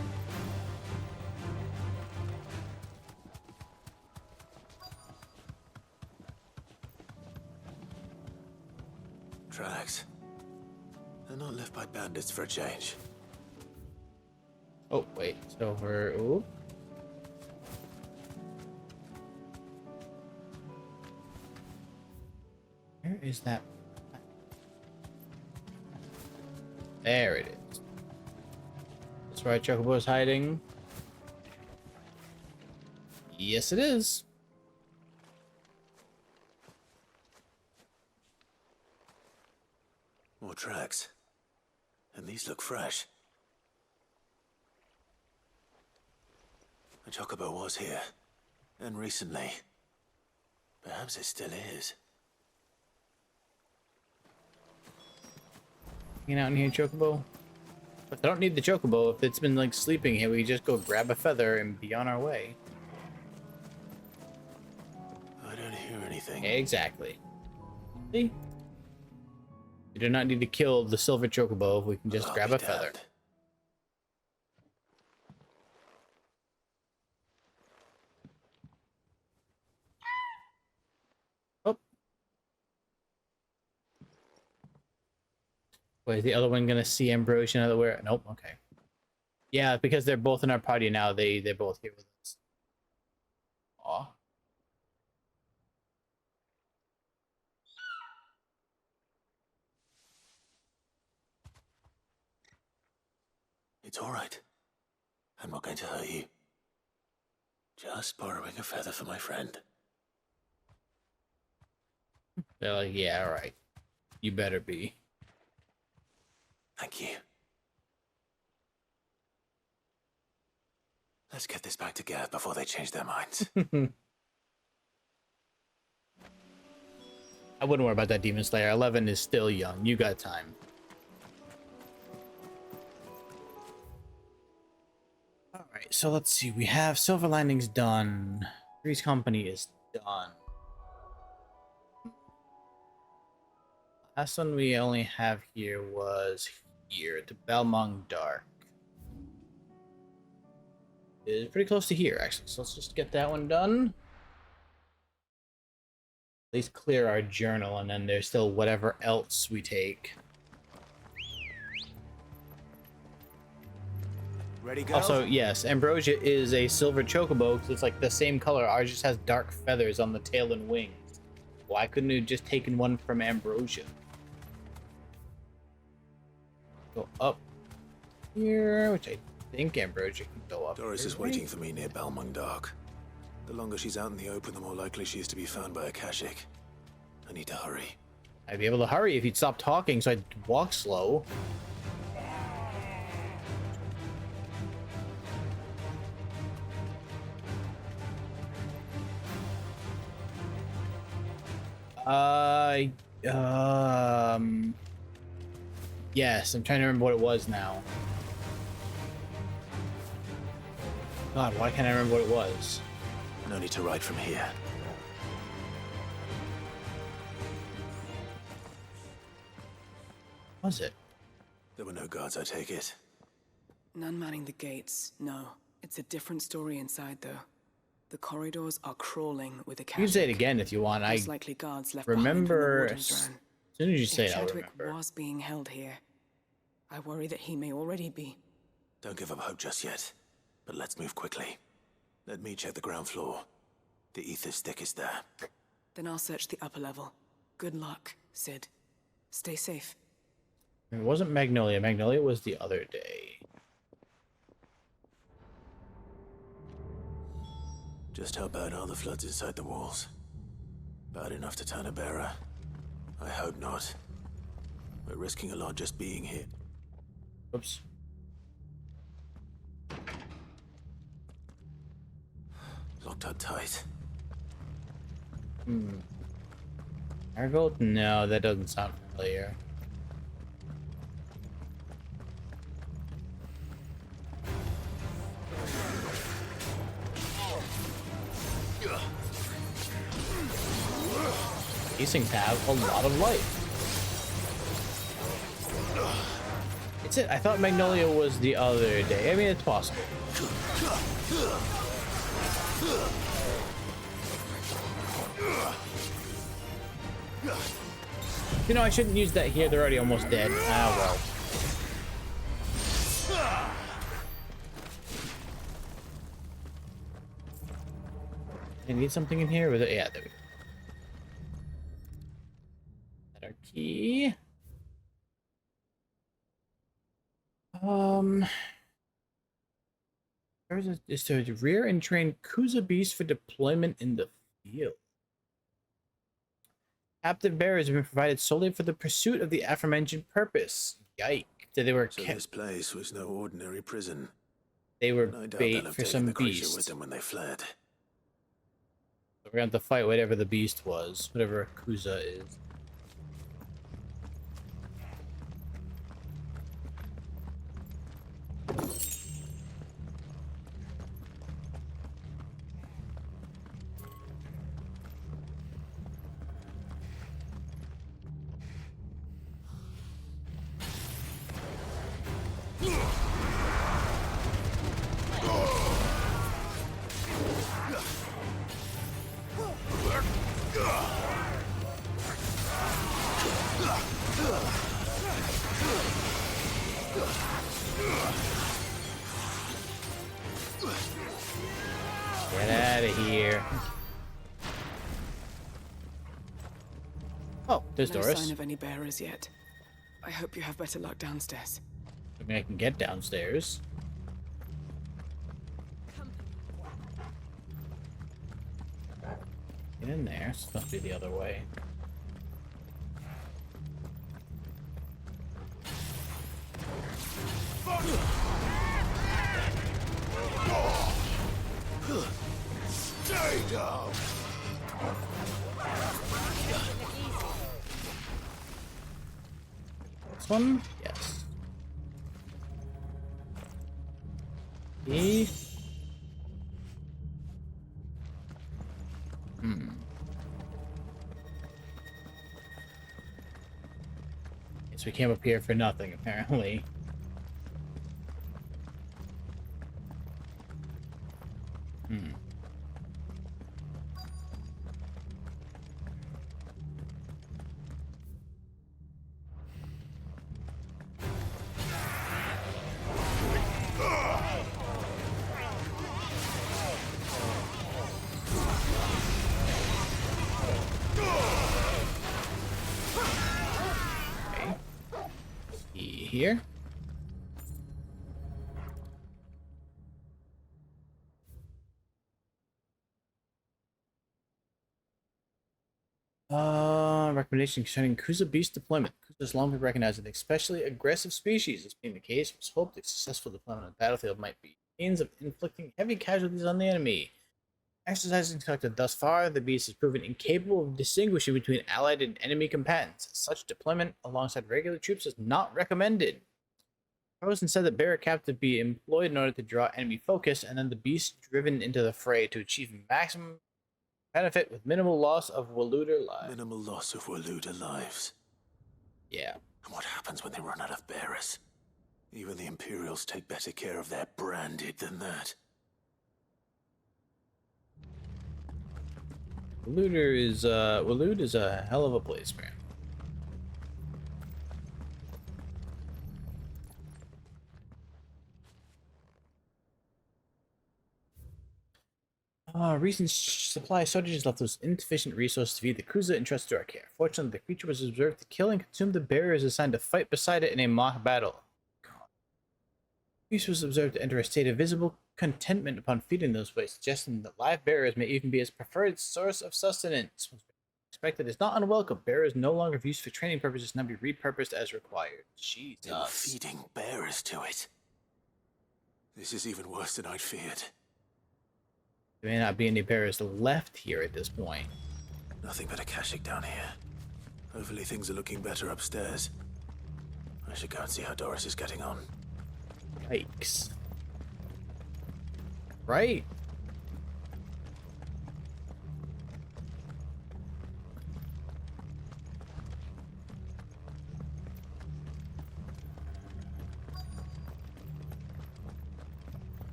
tracks. They're not left by bandits for a change. Oh, wait, so we're... Ooh. Where is that? There it is. That's where Chocobo's hiding. Yes, it is. More tracks. And these look fresh. A chocobo was here. And recently. Perhaps it still is. Hanging out in here, Chocobo. If I don't need the Chocobo, if it's been like sleeping here, we just go grab a feather and be on our way. I don't hear anything. Exactly. See? We do not need to kill the silver Chocobo if we can just grab a feather. Oh. Wait, is the other one gonna see Ambrosia now that we're... Nope, okay. Yeah, because they're both in our party now, they're both here with us. Aw. It's all right. I'm not going to hurt you. Just borrowing a feather for my friend. They're like, yeah, all right. You better be. Thank you. Let's get this back to Gareth before they change their minds. I wouldn't worry about that Demon Slayer. 11 is still young. You got time. Alright, so let's see. We have Silver Linings done. Three's Company is done. Last one we only have here was here, to Belmont Dark. It's pretty close to here, actually. So let's just get that one done. At least clear our journal, and then there's still whatever else we take. Ready, go? Also, yes, Ambrosia is a silver chocobo because it's like the same color. Ours just has dark feathers on the tail and wings. Why couldn't you just taken one from Ambrosia? Go up here, which I think Ambrosia can go up. Doris here, is waiting for me near Belmont Dark. The longer she's out in the open, the more likely she is to be found by a Kashik. I need to hurry. I'd be able to hurry if you'd stop talking so I'd walk slow. Yes, I'm trying to remember what it was now. God, why can't I remember what it was? No need to ride from here. Was it? There were no guards, I take it. None manning the gates, no. It's a different story inside, though. The corridors are crawling with a You can say it again if you want. I likely guards left remember. behind from the As Warden's soon as you say if it, I'll Chadwick remember. was being held here, I worry that he may already be. Don't give up hope just yet. But let's move quickly. Let me check the ground floor. The ether stick is there. Then I'll search the upper level. Good luck, Sid. Stay safe. It wasn't Magnolia. Magnolia was the other day. Just how bad are the floods inside the walls? Bad enough to turn a bearer? I hope not. We're risking a lot just being here. Oops. Locked up tight. Marigold? No, that doesn't sound familiar. These things have a lot of life. It's it. I thought Magnolia was the other day. I mean, it's possible. You know, I shouldn't use that here. They're already almost dead. Ah, well. I need something in here with it. Yeah, there we go. Got our key. Is to rear and train Kuza beasts for deployment in the field. Captive bearers have been provided solely for the pursuit of the aforementioned purpose. Yike! So they were. So this place was no ordinary prison. They were I doubt bait they'll have for taken some the creature beast. with them when they fled. We're gonna have to fight whatever the beast was, whatever Kuza is. Get out of here. Oh, there's No Doris. sign of any bearers yet. I hope you have better luck downstairs. I mean, I can get downstairs. Get in there. It's supposed to be the other way. one? Yes. E. Guess we came up here for nothing, apparently. Here. Recommendation concerning Kuza beast deployment. Kuza has long been recognized as an especially aggressive species. This being the case, it was hoped that successful deployment on the battlefield might be means of inflicting heavy casualties on the enemy. Exercises conducted thus far, the beast has proven incapable of distinguishing between allied and enemy combatants. Such deployment alongside regular troops is not recommended. Rosen said that bear captive be employed in order to draw enemy focus, and then the beast driven into the fray to achieve maximum benefit with minimal loss of Waluder lives. Minimal loss of Waluder lives. Yeah. And what happens when they run out of bearers? Even the Imperials take better care of their branded than that. Walud is a hell of a place, man. Recent supply shortages left us insufficient resources to feed the Kuza entrusted to our care. Fortunately, the creature was observed to kill and consume the bearers assigned to fight beside it in a mock battle. The beast was observed to enter a state of visible contentment upon feeding those ways, suggesting that live bearers may even be its preferred source of sustenance. Expected is not unwelcome. Bearers no longer used for training purposes now be repurposed as required. Jesus. They were feeding bearers to it. This is even worse than I'd feared. There may not be any bearers left here at this point. Nothing but a Akashic down here. Hopefully things are looking better upstairs. I should go and see how Doris is getting on. Yikes. Right?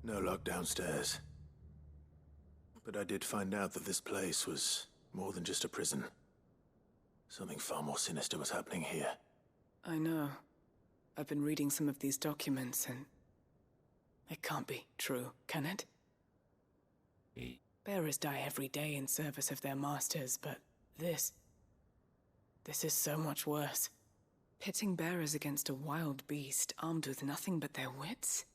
No luck downstairs. But I did find out that this place was more than just a prison. Something far more sinister was happening here. I know. I've been reading some of these documents and... it can't be true, can it? Bearers die every day in service of their masters, but this is so much worse. Pitting bearers against a wild beast armed with nothing but their wits?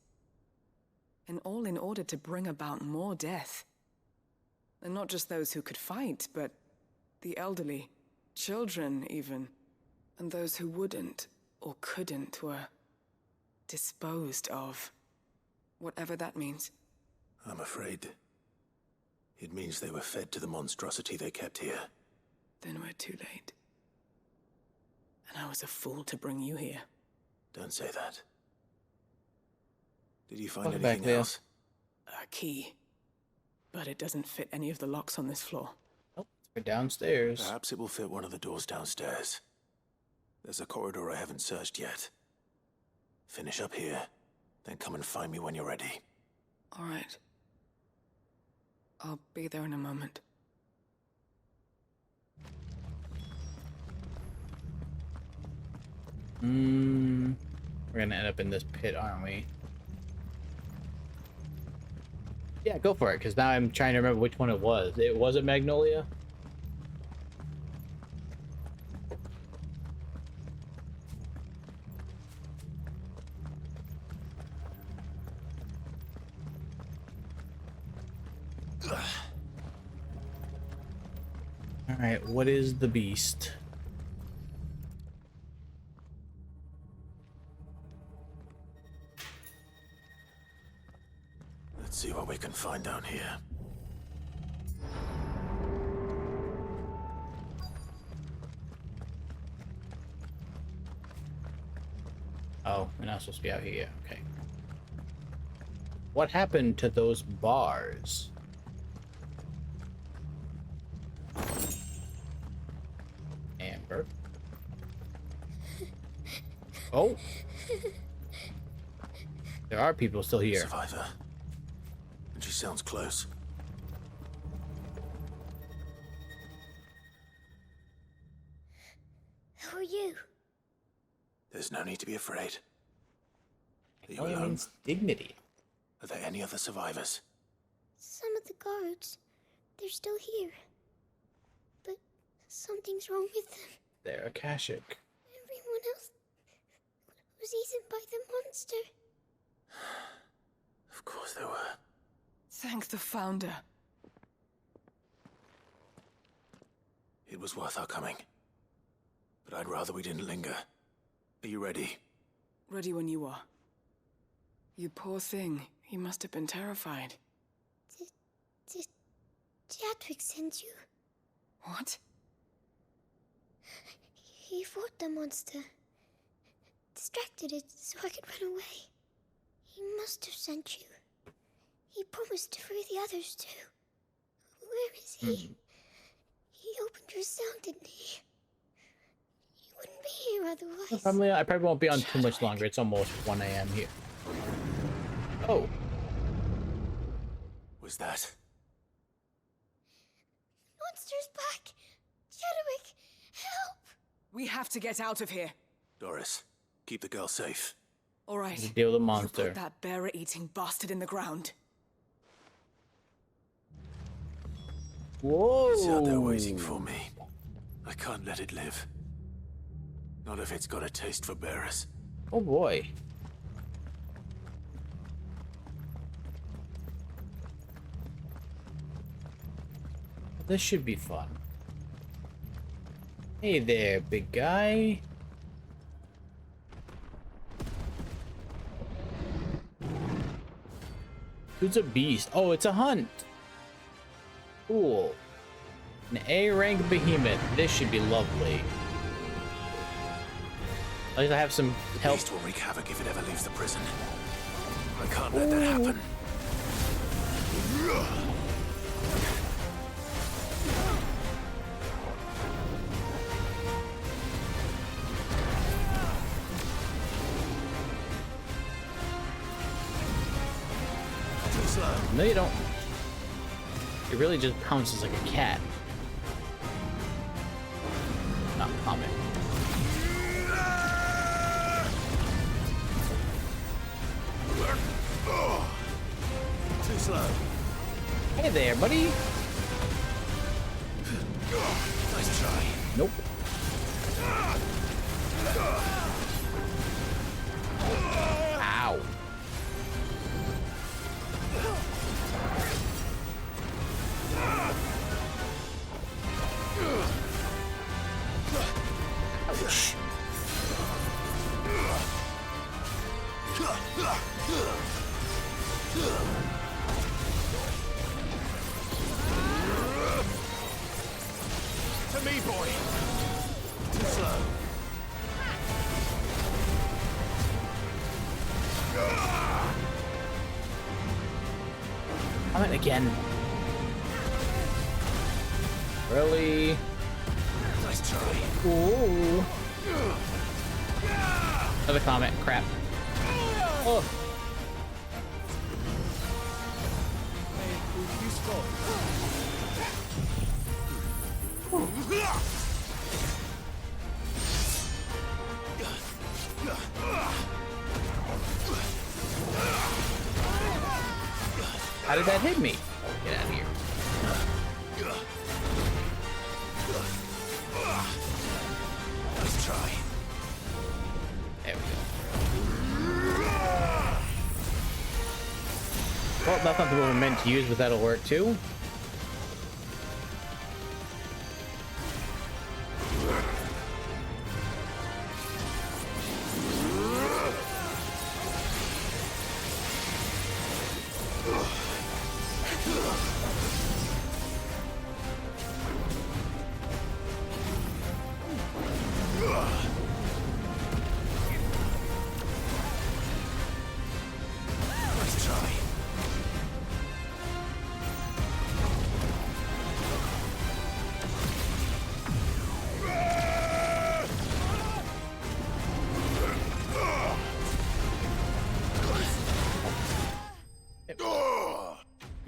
And all in order to bring about more death. And not just those who could fight, but the elderly, children even. And those who wouldn't or couldn't were disposed of. Whatever that means. I'm afraid it means they were fed to the monstrosity they kept here. Then we're too late. And I was a fool to bring you here. Don't say that. Did you find anything else? A key. But it doesn't fit any of the locks on this floor. Nope, it's downstairs. Perhaps it will fit one of the doors downstairs. There's a corridor I haven't searched yet. Finish up here, then come and find me when you're ready. All right. I'll be there in a moment. We're gonna end up in this pit, aren't we? Yeah, go for it, because now I'm trying to remember which one it was. Was it Magnolia? Alright, what is the beast? Let's see what we can find down here. Oh, we're not supposed to be out here. Okay. What happened to those bars? Amber. Oh. There are people still here. Survivor. And she sounds close. Who are you? There's no need to be afraid. Are you Only alone? means dignity. Are there any other survivors? Some of the guards. They're still here. But something's wrong with them. They're Akashic. Everyone else was eaten by the monster. Of course there were. Thank the Founder. It was worth our coming. But I'd rather we didn't linger. Are you ready? Ready when you are. You poor thing. You must have been terrified. Did Jadwick send you? What? He fought the monster. Distracted it so I could run away. He must have sent you. He promised to free the others too. Where is he? He opened your cell, didn't he? He wouldn't be here otherwise. I probably won't be on too much longer. It's almost 1 a.m. here. Oh. Was that? Monster's back! Jadwick, help! We have to get out of here. Doris, keep the girl safe. All right. Deal with the You monster. put that bearer-eating bastard in the ground. Whoa! It's out there waiting for me. I can't let it live. Not if it's got a taste for bearers. Oh boy. This should be fun. Hey there, big guy. Who's a beast? Oh, it's a hunt. Cool. An A-rank behemoth. This should be lovely. At least I have some help. The beast will wreak havoc if it ever leaves the prison. I can't let that happen. Too slow. No, you don't. It really just pounces like a cat. Not common. Too slow. Hey there, buddy. Nice try. Nope. Ow. Ouch. To me, boy. Too slow. I'm it again. Really? Nice try. Ooh. Another comment. Crap. Oh. How did that hit me? Get out of here. Nice try. There we go. Well, that's not the one we're meant to use, but that'll work too.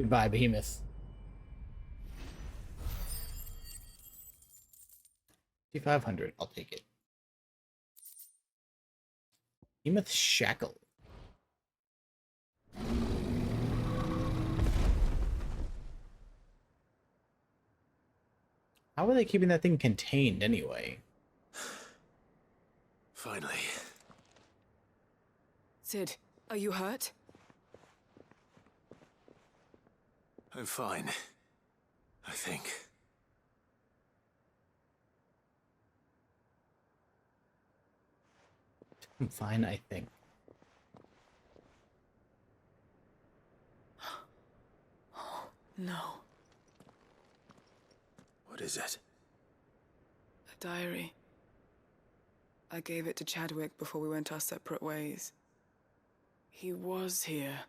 Goodbye, Behemoth. 500. I'll take it. Behemoth Shackle. How are they keeping that thing contained anyway? Finally. Sid, are you hurt? I'm fine. I think. I'm fine, I think. No. What is it? A diary. I gave it to Chadwick before we went our separate ways. He was here.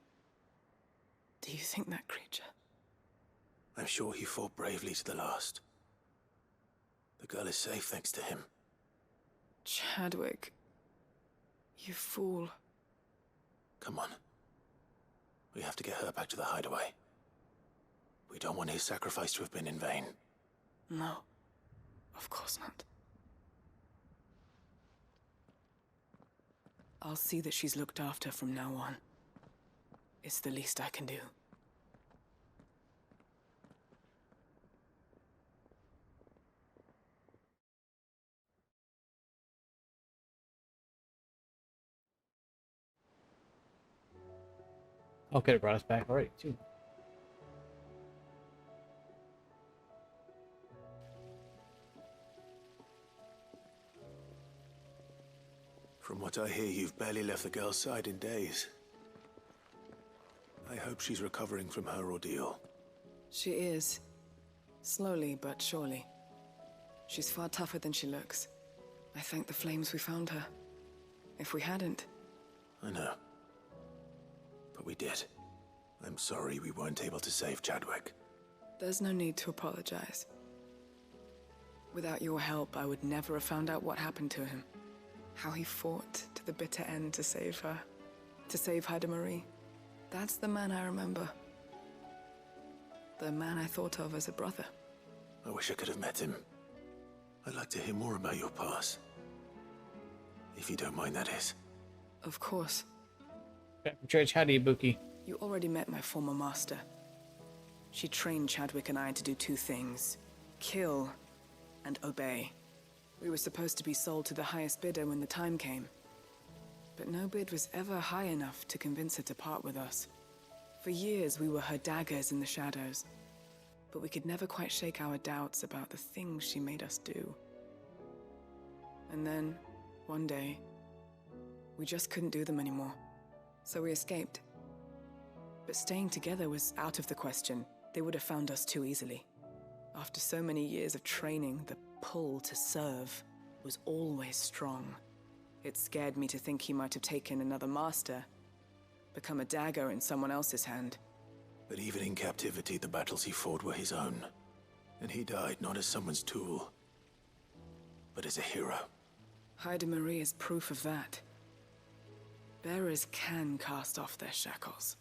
Do you think that creature? I'm sure he fought bravely to the last. The girl is safe thanks to him. Chadwick. You fool. Come on. We have to get her back to the hideaway. We don't want his sacrifice to have been in vain. No. Of course not. I'll see that she's looked after from now on. It's the least I can do. Okay, it brought us back already, too. From what I hear, you've barely left the girl's side in days. I hope she's recovering from her ordeal. She is. Slowly but surely. She's far tougher than she looks. I thank the flames we found her. If we hadn't... I know. But we did. I'm sorry we weren't able to save Chadwick. There's no need to apologize. Without your help, I would never have found out what happened to him. How he fought to the bitter end to save her. To save Haida Marie. That's the man I remember. The man I thought of as a brother. I wish I could have met him. I'd like to hear more about your past. If you don't mind, that is. Of course. Church, howdy, Buki. You already met my former master. She trained Chadwick and I to do two things. Kill and obey. We were supposed to be sold to the highest bidder when the time came. But no bid was ever high enough to convince her to part with us. For years we were her daggers in the shadows. But we could never quite shake our doubts about the things she made us do. And then, one day, we just couldn't do them anymore. So we escaped. But staying together was out of the question. They would have found us too easily. After so many years of training, the pull to serve was always strong. It scared me to think he might have taken another master, become a dagger in someone else's hand. But even in captivity, the battles he fought were his own. And he died not as someone's tool, but as a hero. Haida Marie is proof of that. Bearers can cast off their shackles.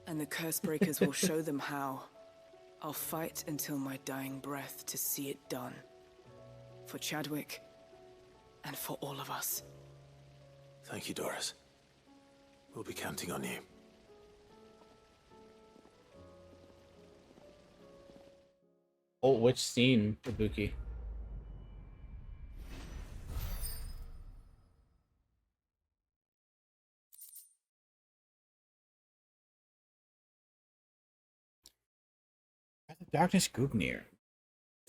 And the curse breakers will show them how. I'll fight until my dying breath to see it done. For Chadwick, and for all of us. Thank you, Doris. We'll be counting on you. Oh, which scene, Ibuki? Darkness Gugnir.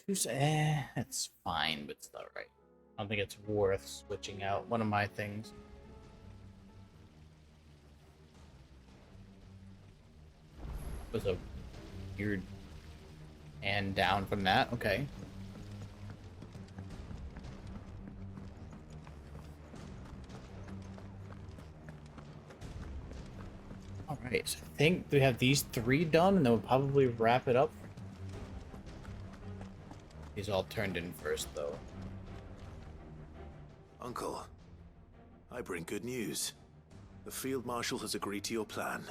It's fine, but it's alright. I don't think it's worth switching out one of my things. Was a weird and down from that. Okay. Alright, so I think we have these three done, and then we'll probably wrap it up. These all turned in first, though. Uncle, I bring good news. The Field Marshal has agreed to your plan.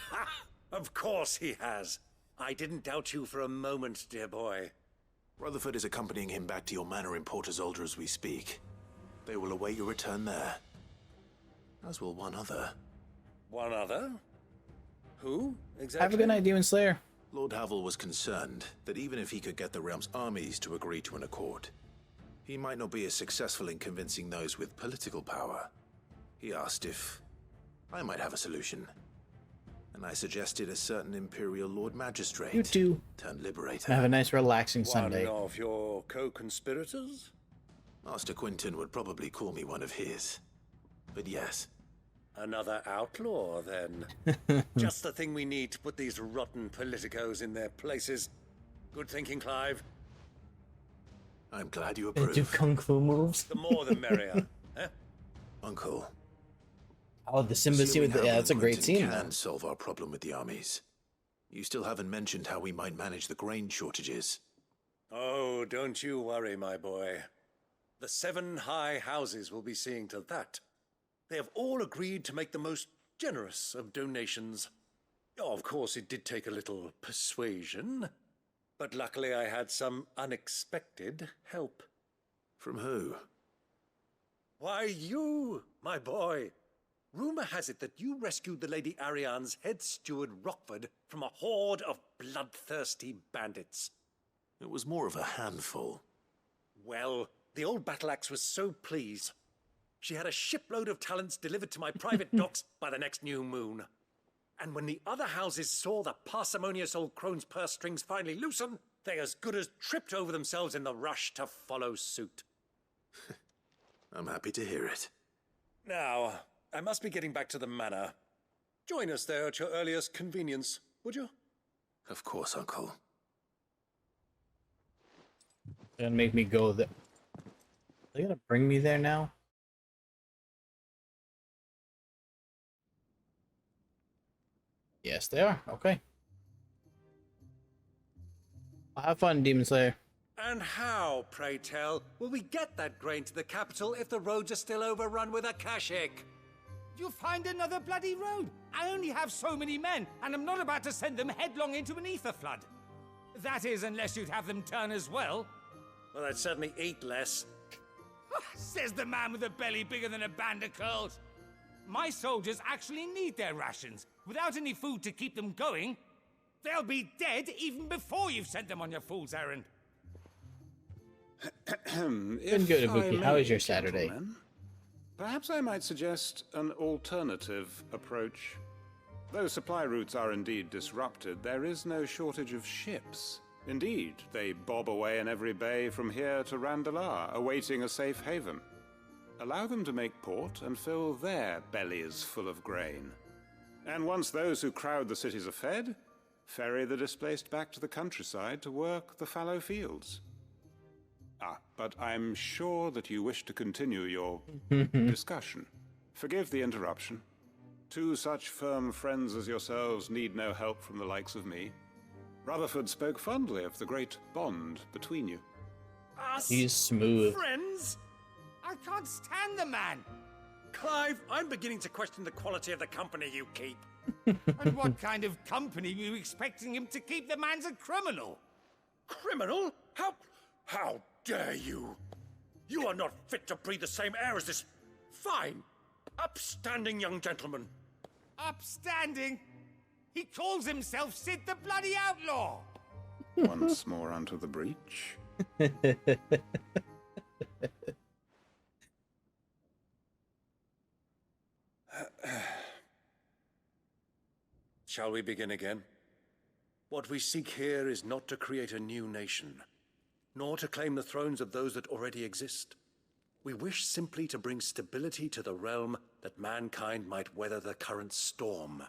Ha! Of course he has. I didn't doubt you for a moment, dear boy. Rutherford is accompanying him back to your manor in Port Isolde as we speak. They will await your return there. As will one other. One other? Who, exactly? Have a good night, Demon Slayer. Lord Havel was concerned that even if he could get the realm's armies to agree to an accord, he might not be as successful in convincing those with political power. He asked if I might have a solution. And I suggested a certain Imperial Lord Magistrate. You too. Turned Liberator. Have a nice relaxing Sunday. One of your co-conspirators? Master Quinton would probably call me one of his. But yes. Another outlaw, then. Just the thing we need to put these rotten politicos in their places. Good thinking, Clive. I'm glad you approve. Do kung fu moves. The more the merrier. Eh? Uncle. Oh, the sympathy with the... Yeah, that's a great scene. Can solve our problem with the armies. You still haven't mentioned how we might manage the grain shortages. Oh, don't you worry, my boy. The 7 high houses will be seeing to that. They have all agreed to make the most generous of donations. Oh, of course, it did take a little persuasion. But luckily I had some unexpected help. From who? Why, you, my boy. Rumor has it that you rescued the Lady Ariane's head steward Rockford from a horde of bloodthirsty bandits. It was more of a handful. Well, the old battle axe was so pleased. She had a shipload of talents delivered to my private docks by the next new moon. And when the other houses saw the parsimonious old crone's purse strings finally loosen, they as good as tripped over themselves in the rush to follow suit. I'm happy to hear it. Now, I must be getting back to the manor. Join us there at your earliest convenience, would you? Of course, Uncle. They're gonna make me go there. Are they gonna bring me there now? Yes, they are. Okay. Well, have fun, Demon Slayer. And how, pray tell, will we get that grain to the capital if the roads are still overrun with Akashic? You'll find another bloody road. I only have so many men, and I'm not about to send them headlong into an ether flood. That is, unless you'd have them turn as well. Well, they'd certainly eat less. Says the man with a belly bigger than a band of curls. My soldiers actually need their rations. Without any food to keep them going, they'll be dead even before you've sent them on your fool's errand. Been good, Ibuki. How was your Saturday? Perhaps I might suggest an alternative approach. Though supply routes are indeed disrupted, there is no shortage of ships. Indeed, they bob away in every bay from here to Randalar, awaiting a safe haven. Allow them to make port and fill their bellies full of grain. And once those who crowd the cities are fed, ferry the displaced back to the countryside to work the fallow fields. But I'm sure that you wish to continue your discussion. Forgive the interruption. 2 such firm friends as yourselves need no help from the likes of me. Rutherford spoke fondly of the great bond between you. Us? He's smooth. Friends? I can't stand the man. Clive, I'm beginning to question the quality of the company you keep. And what kind of company were you expecting him to keep? The man's a criminal. Criminal? How dare you? You are not fit to breathe the same air as this fine, upstanding young gentleman. Upstanding? He calls himself Sid the Bloody Outlaw. Once more onto the breach. Shall we begin again? What we seek here is not to create a new nation, nor to claim the thrones of those that already exist. We wish simply to bring stability to the realm that mankind might weather the current storm.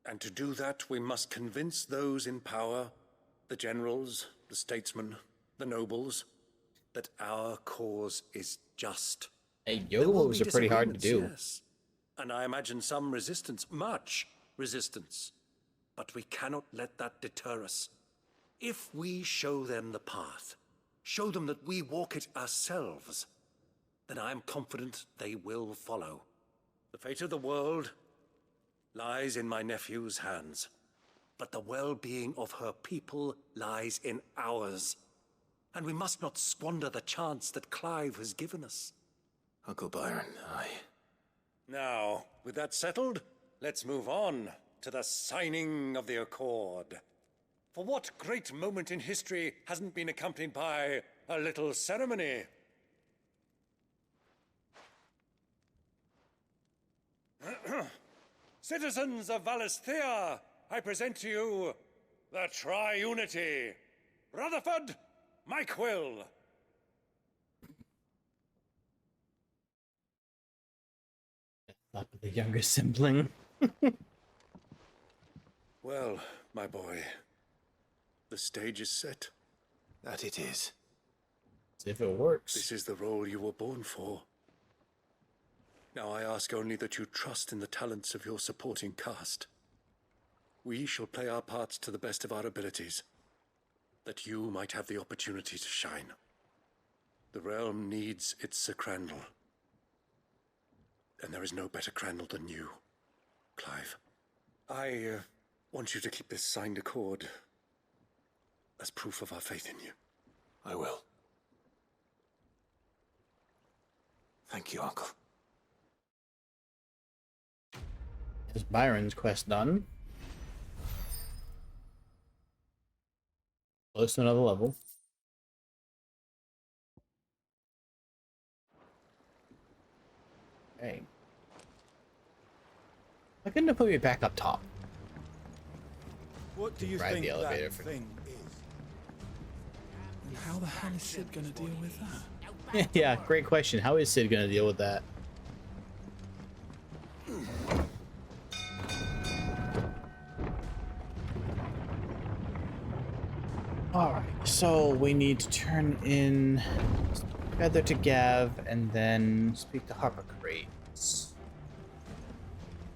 And to do that, we must convince those in power, the generals, the statesmen, the nobles, that our cause is just. Hey, YOLOs are pretty hard to do. Yes. And I imagine some resistance, much resistance. But we cannot let that deter us. If we show them the path, show them that we walk it ourselves, then I am confident they will follow. The fate of the world lies in my nephew's hands. but the well-being of her people lies in ours. And we must not squander the chance that Clive has given us. Uncle Byron, Now, with that settled, let's move on to the signing of the Accord. For what great moment in history hasn't been accompanied by a little ceremony? Citizens of Valisthea, I present to you the Tri-Unity. Rutherford, Mike Will. Not the younger sibling. Well, my boy, the stage is set. That it is. If it works. This is the role you were born for. Now I ask only that you trust in the talents of your supporting cast. We shall play our parts to the best of our abilities, that you might have the opportunity to shine. The realm needs its Sir Crandall. And there is no better Crandall than you, Clive. I want you to keep this signed accord as proof of our faith in you. I will. Thank you, Uncle. Is Byron's quest done? Close to another level. Okay. Why couldn't it put me back up top? What do you Ride think the elevator that for thing is? And how the hell is Sid gonna deal with that? Yeah, great question. How is Sid gonna deal with that? Alright, so we need to turn in Feather to Gav and then speak to Harpocrates.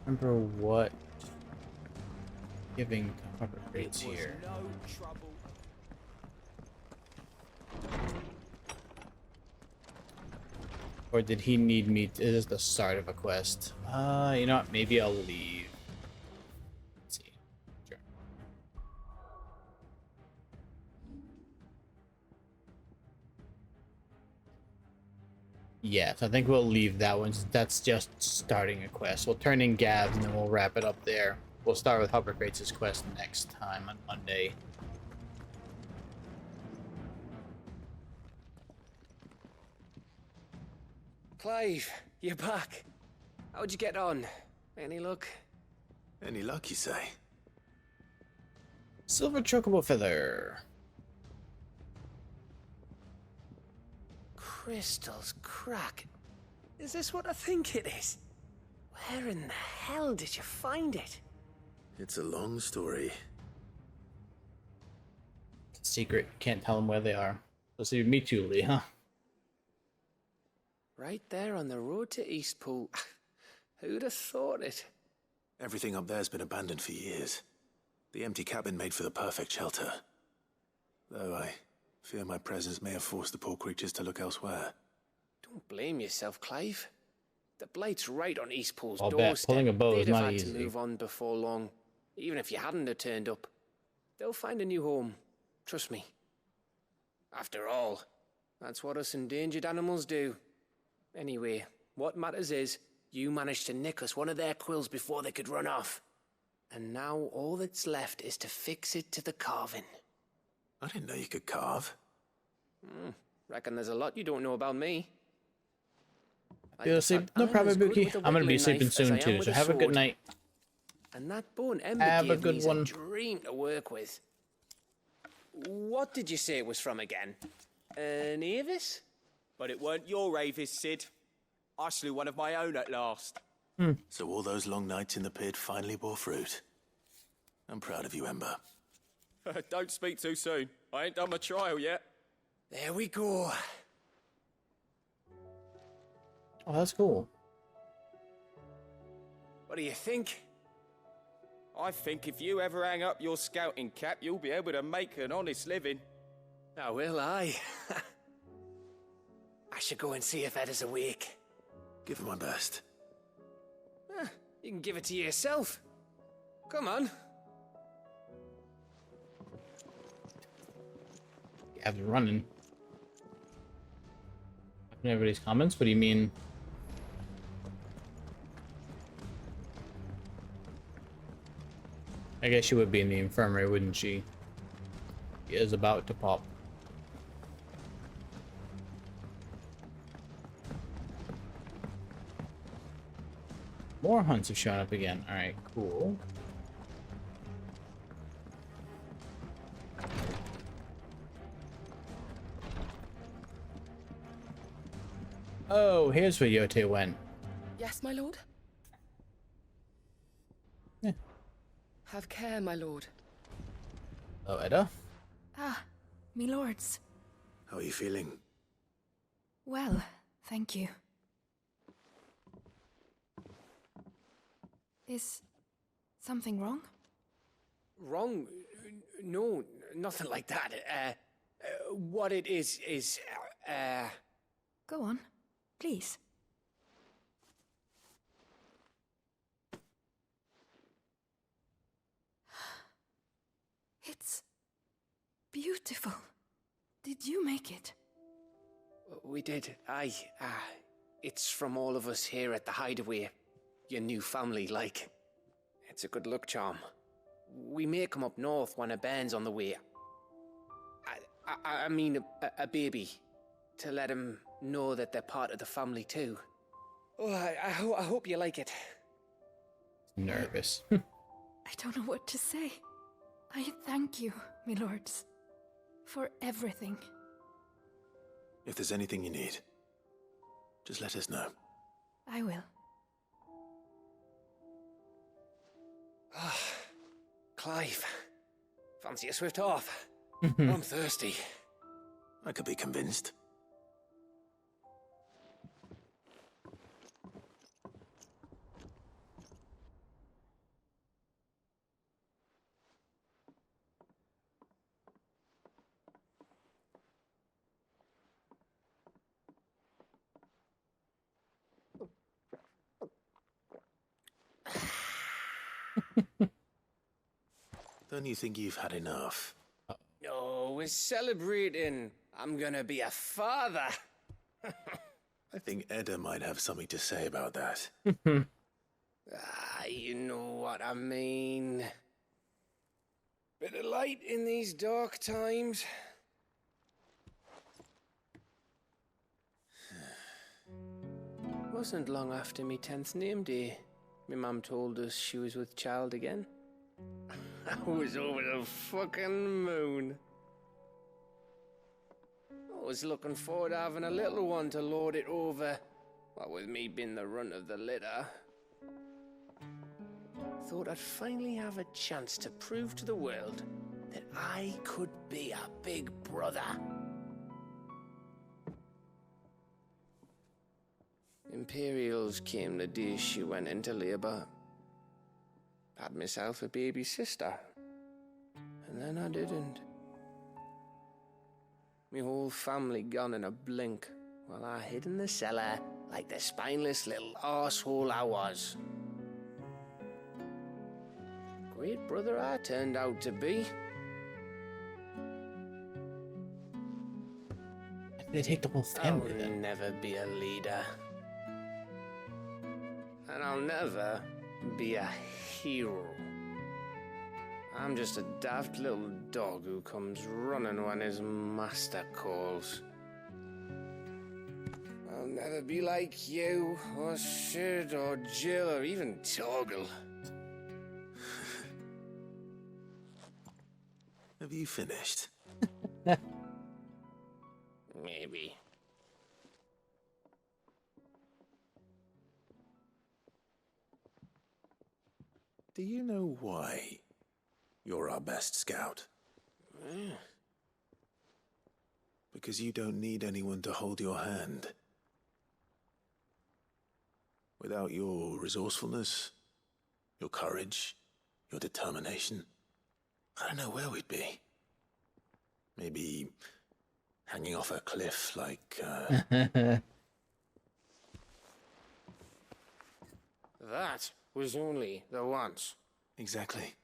Remember what giving to Harpocrates here. Or did he need me? It is the start of a quest. You know what? Maybe I'll leave. Let's see. Sure. Yes, I think we'll leave that one. That's just starting a quest. We'll turn in Gabs and then we'll wrap it up there. We'll start with Harpocrates' quest next time on Monday. Clive, you're back. How'd you get on? Any luck? Any luck, you say? Silver Chocobo Feather. Crystals crack. Is this what I think it is? Where in the hell did you find it? It's a long story. Secret. Can't tell them where they are. Let's see, me too, Lee, huh? Right there on the road to Eastpool. Who'd have thought it? Everything up there's been abandoned for years. The empty cabin made for the perfect shelter. Though I fear my presence may have forced the poor creatures to look elsewhere. Don't blame yourself, Clive. The Blight's right on Eastpool's I'll bet doorstep. pulling a bow is They'd have not had easy. to move on before long, even if you hadn't have turned up. They'll find a new home. Trust me. After all, that's what us endangered animals do. Anyway, what matters is, you managed to nick us one of their quills before they could run off. And now all that's left is to fix it to the carving. I didn't know you could carve. Reckon there's a lot you don't know about me. You'll sleep. No problem, Buki. I'm gonna be sleeping soon too, so have a good night. And that bone Ember Have a gave good me's one. a dream to work with. What did you say it was from again? An Avis? But it weren't your Avis, Sid. I slew one of my own at last. So all those long nights in the pit finally bore fruit. I'm proud of you, Ember. Don't speak too soon. I ain't done my trial yet. There we go. Oh, that's cool. What do you think? I think if you ever hang up your scouting cap, you'll be able to make an honest living. Oh, will I? I should go and see if Ed is awake. Give it my best. You can give it to yourself. Come on. have it running. Everybody's comments? What do you mean? I guess she would be in the infirmary, wouldn't she? She is about to pop. More hunts have shown up again. Alright, cool. Oh, here's where Yote went. Yes, my lord? Yeah. Have care, my lord. Oh, Edda? Ah, me lords. How are you feeling? Well, thank you. Is something wrong? Wrong? No, nothing like that. What it is, Go on, please. It's beautiful. Did you make it? We did. It's from all of us here at the Hideaway. Your new family, like. It's a good luck charm. We may come up north when a band's on the way. I mean a baby. To let him know that they're part of the family too. Oh, I hope you like it. Nervous. I don't know what to say. I thank you, my lords, for everything. If there's anything you need, just let us know. I will. Clive, fancy a swift off? I'm thirsty. I could be convinced. Don't you think you've had enough? Oh, we're celebrating. I'm gonna be a father. I think Edda might have something to say about that. You know what I mean. Bit of light in these dark times. Wasn't long after me 10th name day, my mum told us she was with child again. I was over the fucking moon. I was looking forward to having a little one to lord it over, what with me being the runt of the litter. Thought I'd finally have a chance to prove to the world that I could be a big brother. Imperials came the day she went into labour. Had myself a baby sister. And then I didn't. Me whole family gone in a blink, while I hid in the cellar like the spineless little arsehole I was. Great brother I turned out to be. They take the whole family I'll then. never be a leader. And I'll never be a hero. I'm just a daft little dog who comes running when his master calls. I'll never be like you, or Sid, or Jill, or even Torgal. Have you finished? Maybe. Do you know why you're our best scout? Because you don't need anyone to hold your hand. Without your resourcefulness, your courage, your determination, I don't know where we'd be. Maybe hanging off a cliff like, That was only the once. Exactly.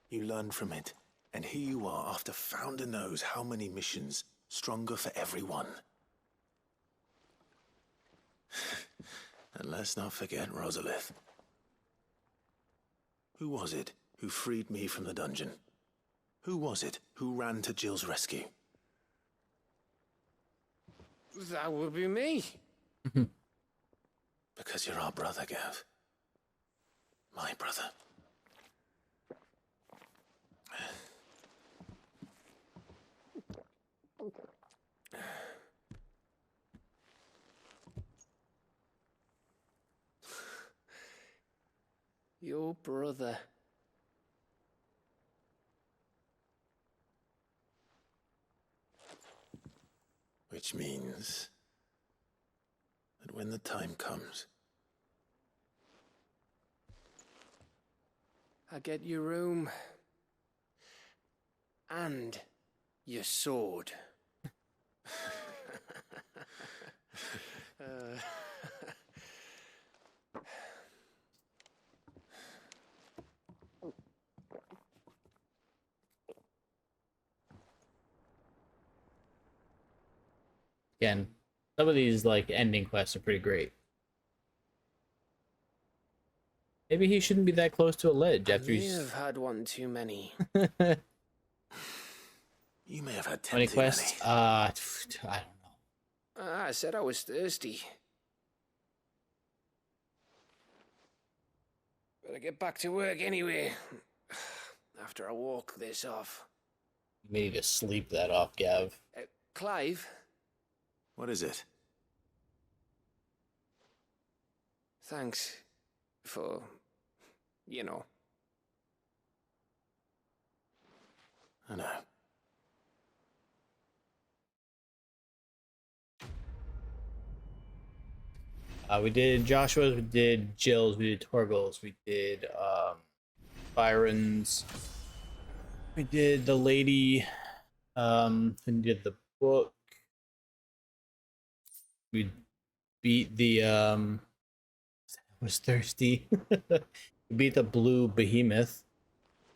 You learn from it. And here you are, after Founder knows how many missions, stronger for everyone. And let's not forget Rosalith. Who was it who freed me from the dungeon? Who was it who ran to Jill's rescue? That would be me. Because you're our brother, Gav. My brother. Your brother. Which means that when the time comes, I get your room. And your sword. Again, some of these like ending quests are pretty great. Maybe he shouldn't be that close to a ledge after You he's have had one too many. you may have had 10 many too quests. many. I don't know. I said I was thirsty. Better get back to work anyway. After I walk this off. You may need to sleep that off, Gav. Clive? What is it? Thanks for, you know. I know. We did Joshua's, we did Jill's, we did Torgal's, we did Byron's, we did the lady, and did the book. We beat the I was thirsty. We beat the blue behemoth.